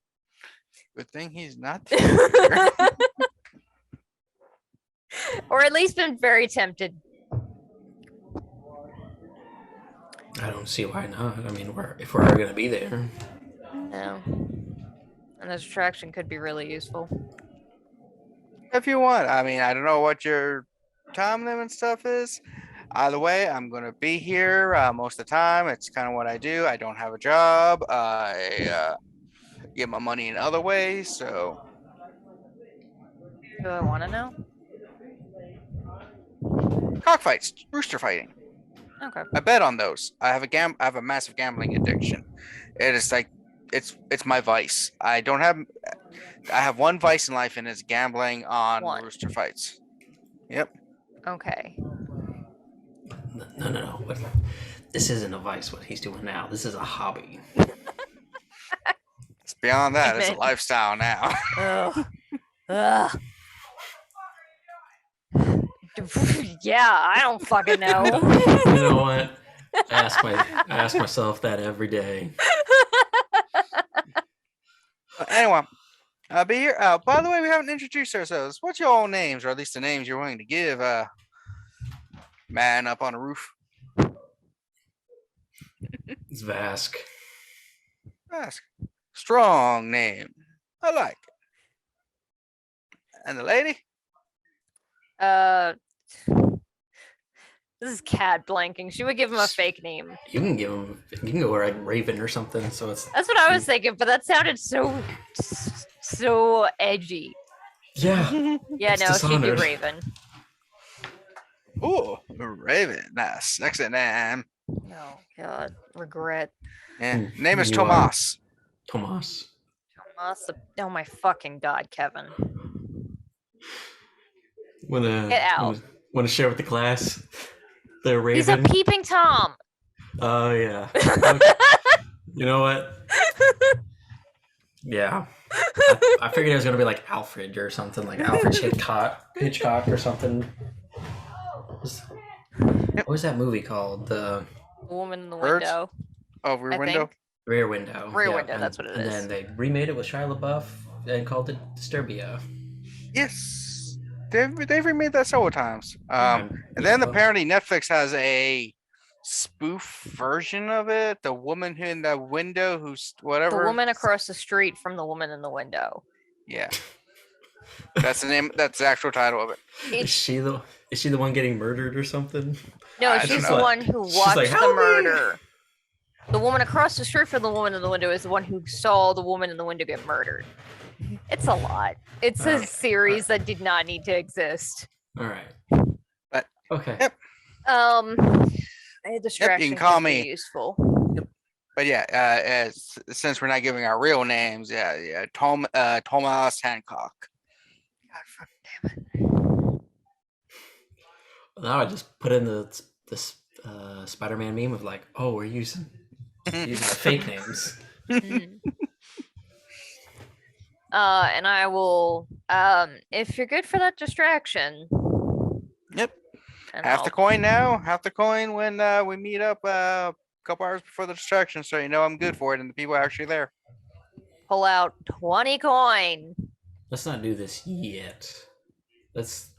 Good thing he's not. Or at least been very tempted. I don't see why not. I mean, if we're going to be there. No. And this attraction could be really useful. If you want. I mean, I don't know what your time limit and stuff is. Either way, I'm going to be here most of the time. It's kind of what I do. I don't have a job. I get my money in other ways. So, Do I want to know? cockfights, rooster fighting. Okay. I bet on those. I have a massive gambling addiction. It is like it's my vice. I have one vice in life, and it's gambling on rooster fights. Yep. Okay. No. This isn't a vice, what he's doing now. This is a hobby. It's beyond that. It's a lifestyle now. Ugh. Ugh. Yeah, I don't fucking know. You know what? I ask myself that every day. Anyway, be here. By the way, we haven't introduced ourselves. What's your own names, or at least the names you're willing to give? Man up on the roof. It's Vask. Ask. Strong name. I like it. And the lady? This is Cat blanking. She would give him a fake name. You can go like Raven or something. So it's. That's what I was thinking, but that sounded so edgy. Yeah. Yeah, no, she'd be Dishonored. Raven. Ooh, Raven. Nice. Sexy name. Oh God, regret. Yeah. Name is You Tomas. Tomas. Oh my fucking God, Kevin. Get out. Want to share with the class? The Raven. He's a peeping Tom. Oh yeah. You know what? Yeah. I figured it was gonna be like Alfred or something, like Alfred Hitchcock or something. What was that movie called? The Woman in the Birds? window. Oh, Rear Window. think. Rear Window. Rear Window, that's what it and is. then they remade it with Shia LaBeouf and called it Disturbia. Yes. They've remade that several times. And And then apparently Netflix has a spoof version of it. The woman who in the window, who's whatever. The woman across the street from the woman in the window. Yeah. That's the name. That's the actual title of it. Is she the one getting murdered or something? No, I don't she's know. the one who She's watched like, the "Help me!" murder. The woman across the street from the woman in the window is the one who saw the woman in the window get murdered. It's a lot. It's a series that did not need to exist. All right. But Okay. Yep. A distraction call could be me. useful. But yeah, since we're not giving our real names, Thomas Hancock. God fucking damn it. Now I just put in this Spider-Man meme of like, oh, we're using Using the fake names. Mm. And I will, if you're good for that distraction. Yep. And Half the I'll coin now, half the coin when we meet up a couple hours before the distraction, so you know I'm good for it and the people are actually there. pull out 20 coin. Let's not do this yet. Let's.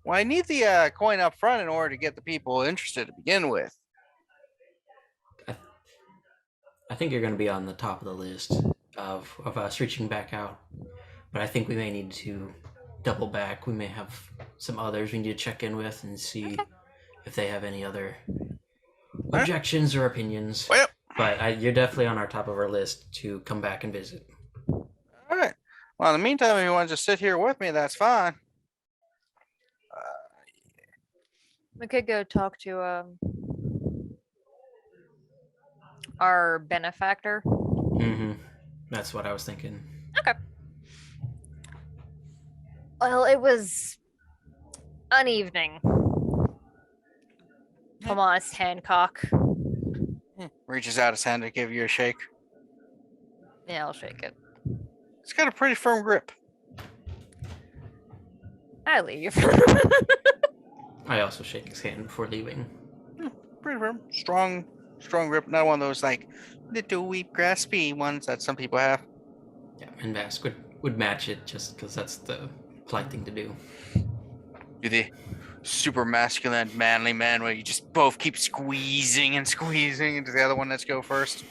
Well, I need the coin up front in order to get the people interested to begin with. I think you're going to be on the top of the list of us reaching back out, but I think we may need to double back. We may have some others we need to check in with and see if they have any other objections or opinions. Well, But you're definitely on our top of our list to come back and visit. all right. Well, in the meantime, if you want to just sit here with me, that's fine. We could go talk to our benefactor. Mm-hmm. That's what I was thinking. Okay. Well, it was an evening. Thomas Hancock. Reaches out his hand to give you a shake. Yeah, I'll shake it. It's got a pretty firm grip. I leave. I also shake his hand before leaving. Pretty firm. Strong grip. Not one of those like little weak graspy ones that some people have. Yeah, and Vask would match it just because that's the polite thing to do. Do the super masculine, manly man where you just both keep squeezing and squeezing into the other one. Let's go first.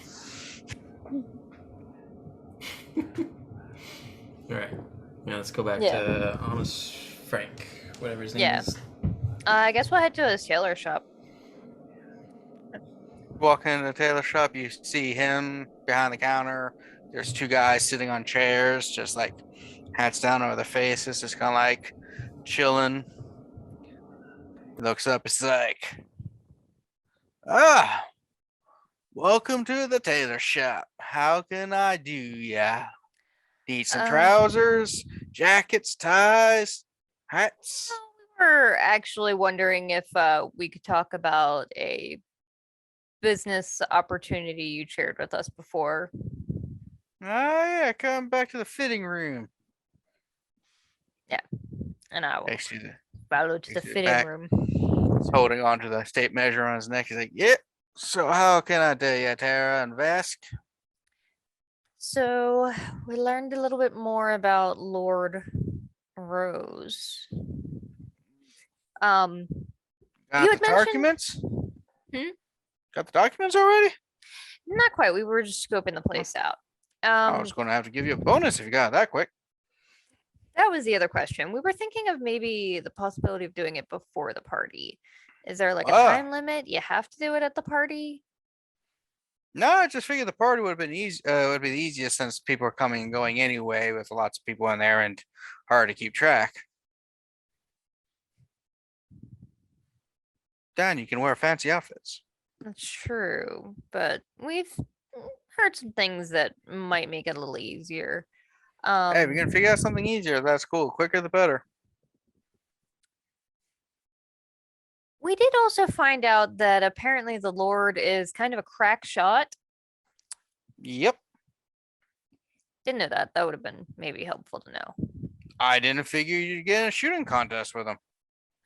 All right. Yeah, let's go back Yeah. to Honest Frank, whatever his name Yeah. is. I guess we'll head to his tailor shop. Walk into the tailor shop, you see him behind the counter. There's two guys sitting on chairs, just like hats down over their faces, just kind of like chilling. He looks up, it's like, welcome to the tailor shop. How can I do ya? Need some trousers, jackets, ties, hats? We were actually wondering if we could talk about a business opportunity you shared with us before. Oh yeah, come back to the fitting room. And I will Next to the follow to the Takes it fitting back. room. He's holding on to the tape measure on his neck. He's like, "Yep. So how can I do you, Terra and Vask?" So we learned a little bit more about Lord Rose. Got You the had mentioned- documents? Hmm? Got the documents already? Not quite. We were just scoping the place out. I was going to have to give you a bonus if you got it that quick. That was the other question. We were thinking of maybe the possibility of doing it before the party. Is there like a time limit? You have to do it at the party? No, I just figured the party would have been easy. Would be the easiest since people are coming and going anyway, with lots of people in there and hard to keep track. Dan, you can wear fancy outfits. That's true, but we've heard some things that might make it a little easier. Hey, if you're gonna figure out something easier, that's cool. Quicker the better. We did also find out that apparently the Lord is kind of a crack shot. Yep. Didn't know that. That would have been maybe helpful to know. I didn't figure you'd get in a shooting contest with him.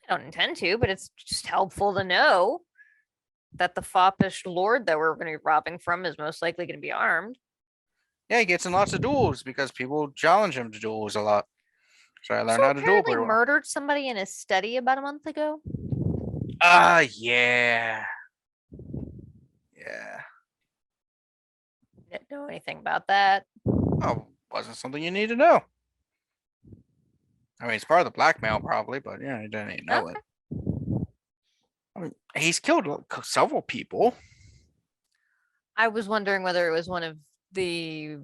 I don't intend to, but it's just helpful to know that the foppish Lord that we're going to be robbing from is most likely going to be armed. Yeah, he gets in lots of duels because people challenge him to duels a lot. So I learned So how to duel apparently pretty well. murdered somebody in his study about a month ago. Yeah. Yeah. Didn't know anything about that. Oh, wasn't something you need to know. I mean, it's part of the blackmail probably, but yeah, you didn't even know it. I mean, he's killed several people. I was wondering whether it was one of the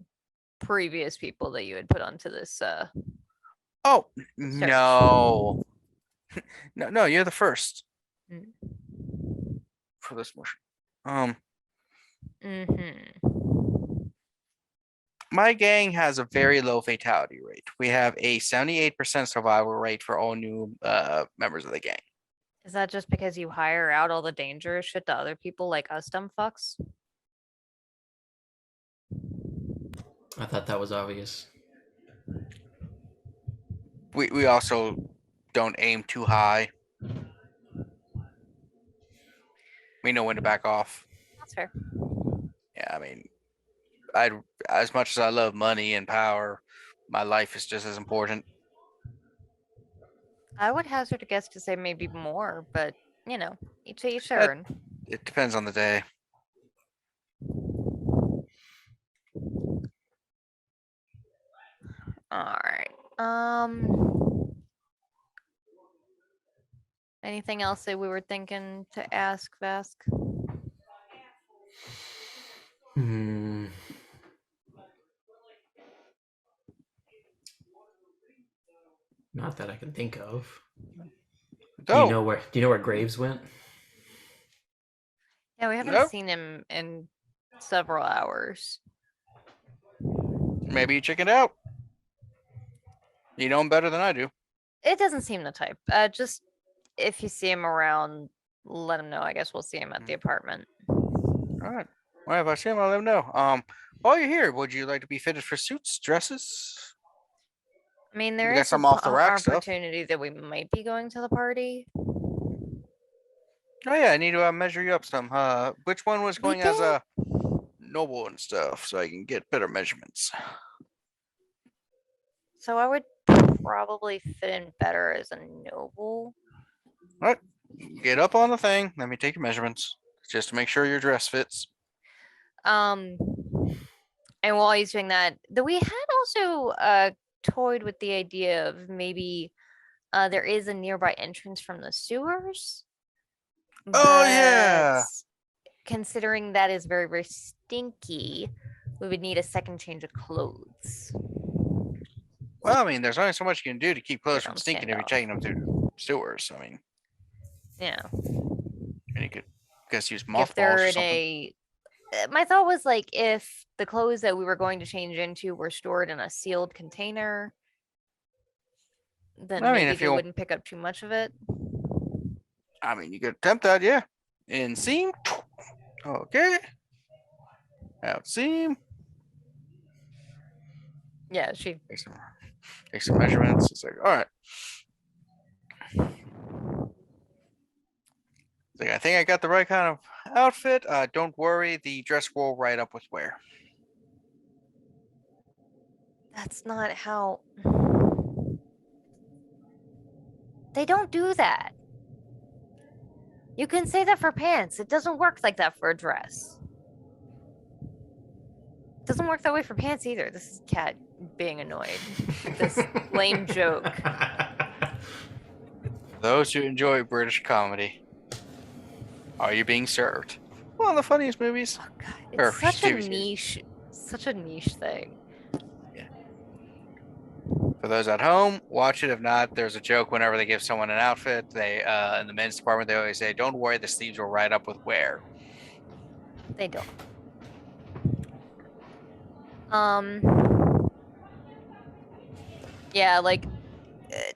previous people that you had put onto this. Oh, no. No, you're the first Mm. for this motion. My gang has a very low fatality rate. We have a 78% survival rate for all new members of the gang. Is that just because you hire out all the dangerous shit to other people like us dumb fucks? I thought that was obvious. We also don't aim too high. We know when to back off. That's fair. Yeah, I mean, I as much as I love money and power, my life is just as important. I would hazard a guess to say maybe more, but you know, each to each It, their own. it depends on the day. All right. Anything else that we were thinking to ask Vask? Hmm. Not that I can think of. Do you Go. know where Graves went? Yeah, we haven't Nope. seen him in several hours. Maybe you check it out. You know him better than I do. It doesn't seem the type. Just if you see him around, let him know. I guess we'll see him at the apartment. All right. Well, if I see him, I'll let him know. While you're here, would you like to be fitted for suits, dresses? I mean, there We got is some a off the rack stuff. opportunity that we might be going to the party. Oh yeah, I need to measure you up some. Which one was We going as did. a noble and stuff, so I can get better measurements. So I would probably fit in better as a noble. All right, get up on the thing. Let me take your measurements, just to make sure your dress fits. And while he's doing that, we had also toyed with the idea of maybe there is a nearby entrance from the sewers. Oh yeah. Considering that is very, very stinky, we would need a second change of clothes. Well, I mean, there's only so much you can do to keep clothes from don't stinking stand if you're off. taking them through sewers. I mean, Yeah. and you could, guess, use If mothballs they're or in something. my thought was like if the clothes that we were going to change into were stored in a sealed container, then I mean, maybe if they you, wouldn't pick up too much of it. I mean, you could attempt that, yeah. In seam. Okay. Out seam. Yeah, she. Take some measurements. It's like, all right. It's like, I think I got the right kind of outfit. Don't worry, the dress will right up with wear. That's not how. They don't do that. You can say that for pants. It doesn't work like that for a dress. It doesn't work that way for pants either. This is Cat being annoyed with this lame joke. Those who enjoy British comedy, are you being served? One of the funniest movies. Oh, God. Or It's such a TV series. such a niche thing. For those at home, watch it. If not, there's a joke whenever they give someone an outfit. They in the men's department, they always say, "Don't worry, the sleeves will right up with wear." They don't. Yeah, like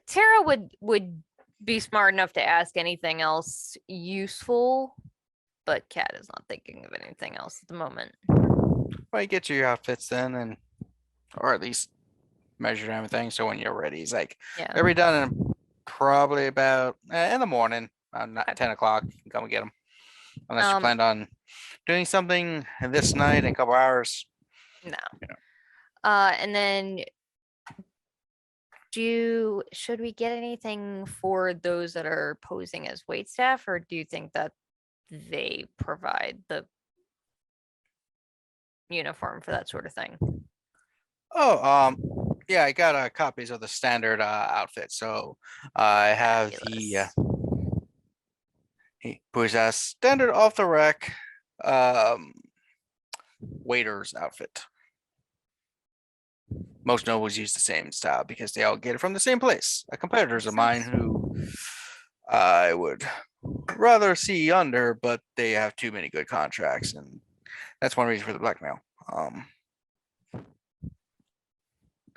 Terra would be smart enough to ask anything else useful, but Cat is not thinking of anything else at the moment. Well, you get your outfits then, and or at least measure everything. So when you're ready, he's like, Yeah. "They'll be done in probably about in the morning, 10 o'clock. You can come and get them, unless you planned on doing something this night in a couple hours." No. You know. And then should we get anything for those that are posing as waitstaff, or do you think that they provide the uniform for that sort of thing? Oh, yeah, I got copies of the standard outfit. So I have Fabulous. he puts a standard off the rack waiter's outfit. Most nobles use the same style because they all get it from the same place. Competitors of mine who I would rather see under, but they have too many good contracts, and that's one reason for the blackmail.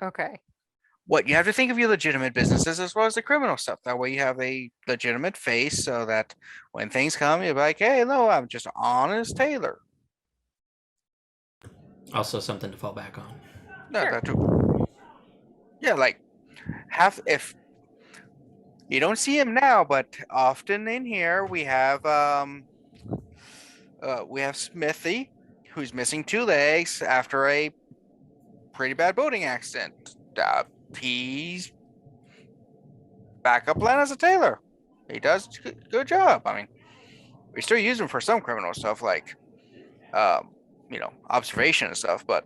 Okay. What you have to think of your legitimate businesses as well as the criminal stuff. That way you have a legitimate face, so that when things come, you're like, "Hey, no, I'm just an honest tailor." Also, something to fall back on. No, Sure. that too. Yeah, like if you don't see him now, but often in here we have Smithy, who's missing two legs after a pretty bad boating accident. He's backup plan as a tailor. He does good job. I mean, we still use him for some criminal stuff like observation and stuff, but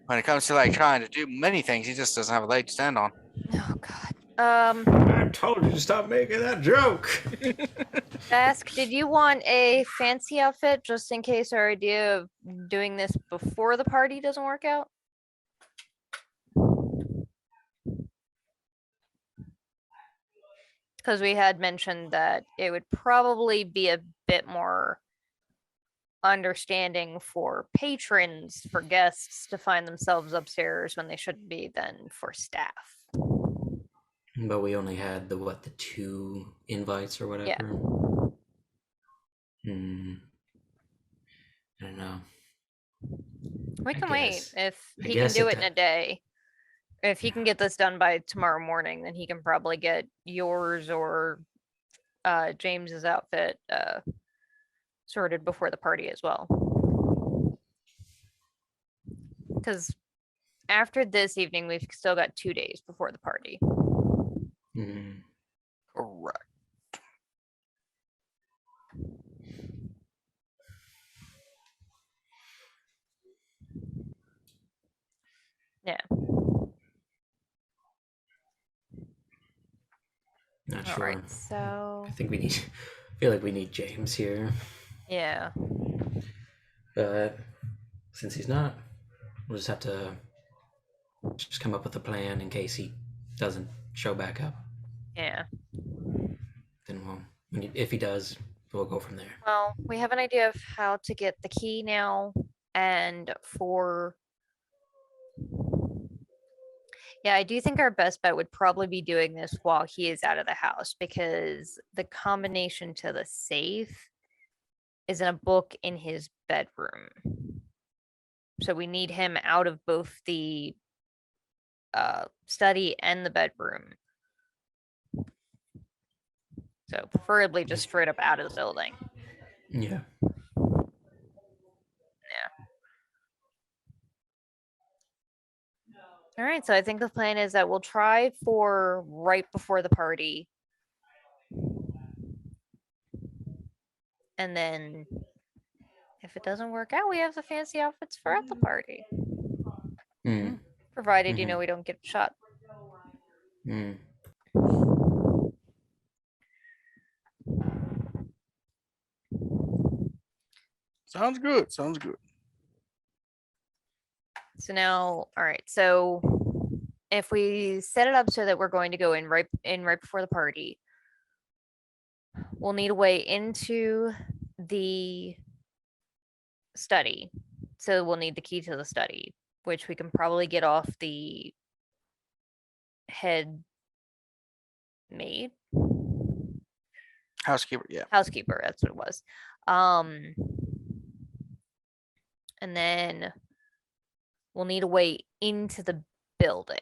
when it comes to like trying to do many things, he just doesn't have a leg to stand on. Oh God. I told you to stop making that joke. Vask, did you want a fancy outfit just in case our idea of doing this before the party doesn't work out? Because we had mentioned that it would probably be a bit more understanding for patrons, for guests to find themselves upstairs when they shouldn't be than for staff. But we only had the 2 invites or whatever. Yeah. I don't know. We can wait if I he can guess do it it in a day. If he can get this done by tomorrow morning, then he can probably get yours or James's outfit sorted before the party as well. Because after this evening, we've still got 2 days before the party. Correct. Yeah. Not All sure. right, so I think we need. I feel like we need James here. Yeah. But since he's not, we'll just have to just come up with a plan in case he doesn't show back up. Yeah. Then if he does, we'll go from there. Well, we have an idea of how to get the key now, and I do think our best bet would probably be doing this while he is out of the house, because the combination to the safe is in a book in his bedroom. So we need him out of both the study and the bedroom. So preferably just straight up out of the building. Yeah. All right, so I think the plan is that we'll try for right before the party. And then if it doesn't work out, we have the fancy outfits for at the party. Provided, we don't get shot. Sounds good. Sounds good. So now, all right, so if we set it up so that we're going to go in right before the party, we'll need a way into the study. So we'll need the key to the study, which we can probably get off the head maid. Housekeeper, yeah. Housekeeper, that's what it was. And then we'll need a way into the building.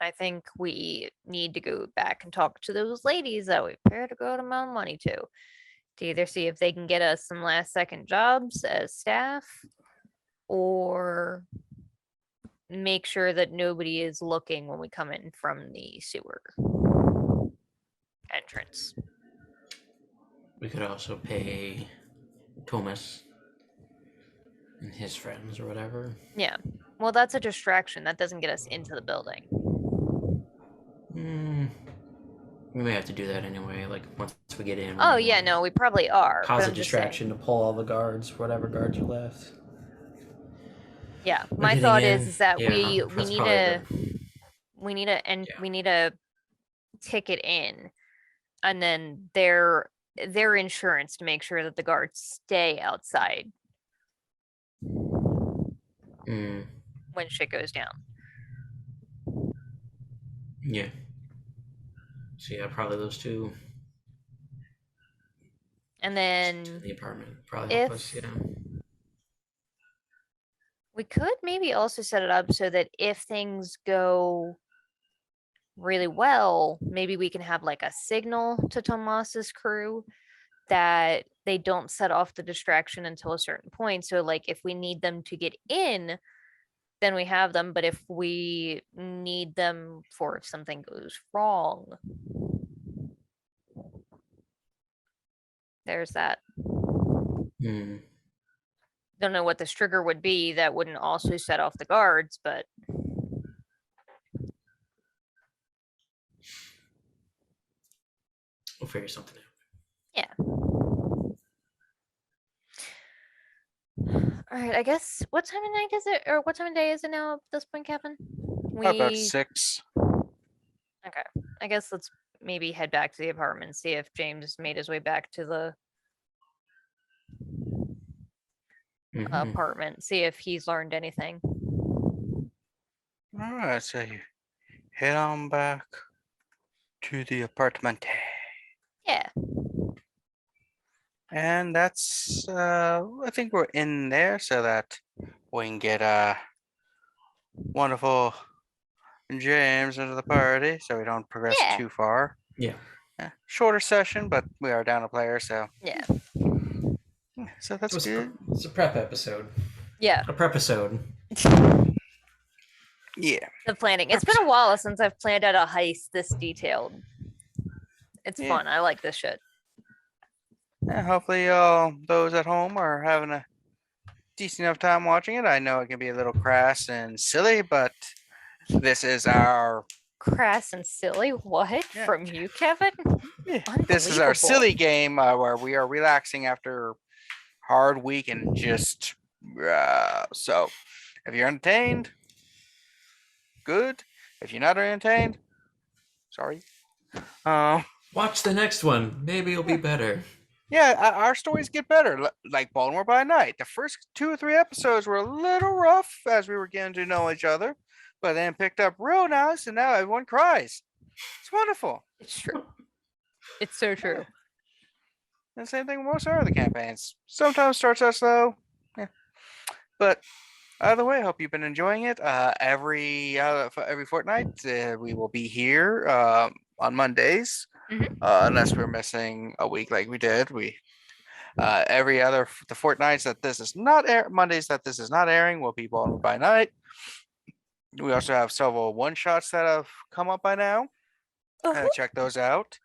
I think we need to go back and talk to those ladies that we paid a good amount of money to either see if they can get us some last second jobs as staff, or make sure that nobody is looking when we come in from the sewer entrance. We could also pay Thomas and his friends or whatever. Yeah. Well, that's a distraction. That doesn't get us into the building. We may have to do that anyway, like once we get in. Oh, yeah, no, we probably are. Cause a distraction to pull all the guards, whatever guards are left. Yeah, my thought is that Yeah, we need a ticket in, and then their insurance to make sure that the guards stay outside when shit goes down. Yeah. So yeah, probably those two. And To then the apartment probably help if us. Yeah. we could maybe also set it up so that if things go really well, maybe we can have like a signal to Tomas's crew that they don't set off the distraction until a certain point. So like if we need them to get in, then we have them, but if we need them for if something goes wrong, there's that. Hmm. Don't know what this trigger would be that wouldn't also set off the guards, but We'll figure something out. yeah. All right, I guess what time of night is it, or what time of day is it now at this point, Kevin? About We 6. okay. I guess let's maybe head back to the apartment, see if James made his way back to the Mhm. apartment, see if he's learned anything. All right, so you head on back to the apartment. Yeah. And that's, I think we're in there so that we can get wonderful James into the party so we don't progress Yeah. too far. Yeah. Shorter session, but we are down a player, so Yeah. yeah, so that's It was good. It's a prep episode. Yeah. A prep episode. Yeah, The planning. It's been a while since I've planned out a heist this detailed. It's Yeah. fun. I like this shit. and hopefully those at home are having a decent enough time watching it. I know it can be a little crass and silly, but this is our Crass and silly. What? Yeah. From you, Kevin? this is our Unbelievable. silly game where we are relaxing after hard week and just so if you're entertained, good. If you're not entertained, sorry. Watch the next one. Maybe it'll be better. Yeah, our stories get better. Like Baltimore by Night. The first 2 or 3 episodes were a little rough as we were getting to know each other, but then picked up real nice, and now everyone cries. It's wonderful. It's true. It's so true. And same thing with most other campaigns. Sometimes starts out slow, yeah. But either way, I hope you've been enjoying it. Every fortnight, we will be here on Mondays, unless we're missing a week like we did. We every other the fortnights that this is not Mondays that this is not airing will be Baltimore by Night. We also have several one shots that have come up by now. Check those out.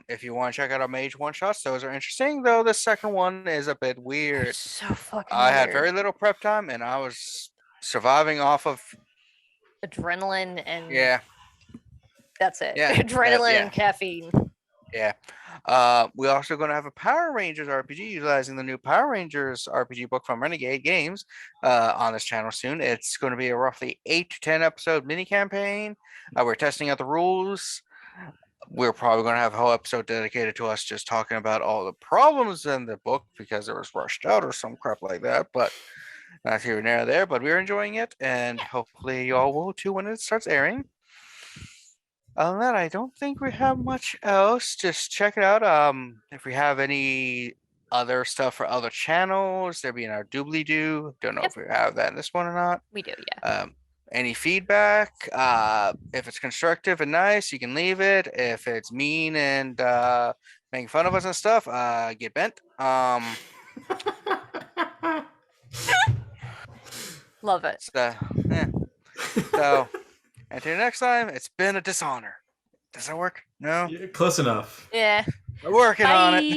If you want to check out our mage one shots, those are interesting. Though the second one is a bit weird. It's so fucking I weird. had very little prep time, and I was surviving off of adrenaline and yeah. That's it. Yeah, Adrenaline yeah. and caffeine. Yeah. We're also going to have a Power Rangers RPG utilizing the new Power Rangers RPG book from Renegade Games on this channel soon. It's going to be a roughly 8 to 10 episode mini campaign. We're testing out the rules. We're probably going to have a whole episode dedicated to us just talking about all the problems in the book because it was rushed out or some crap like that. But not here and there. But we're enjoying it, and hopefully y'all will too when it starts airing. Other than that, I don't think we have much else. Just check it out. If we have any other stuff for other channels, there being our doobly doo. Don't know if we have that in this one or not. We do, yeah. Any feedback? If it's constructive and nice, you can leave it. If it's mean and making fun of us and stuff, get bent. Love it. So, yeah. So, until next time, it's been a dishonor. Does that work? No? Yeah, close enough. Yeah. We're working on it. Bye.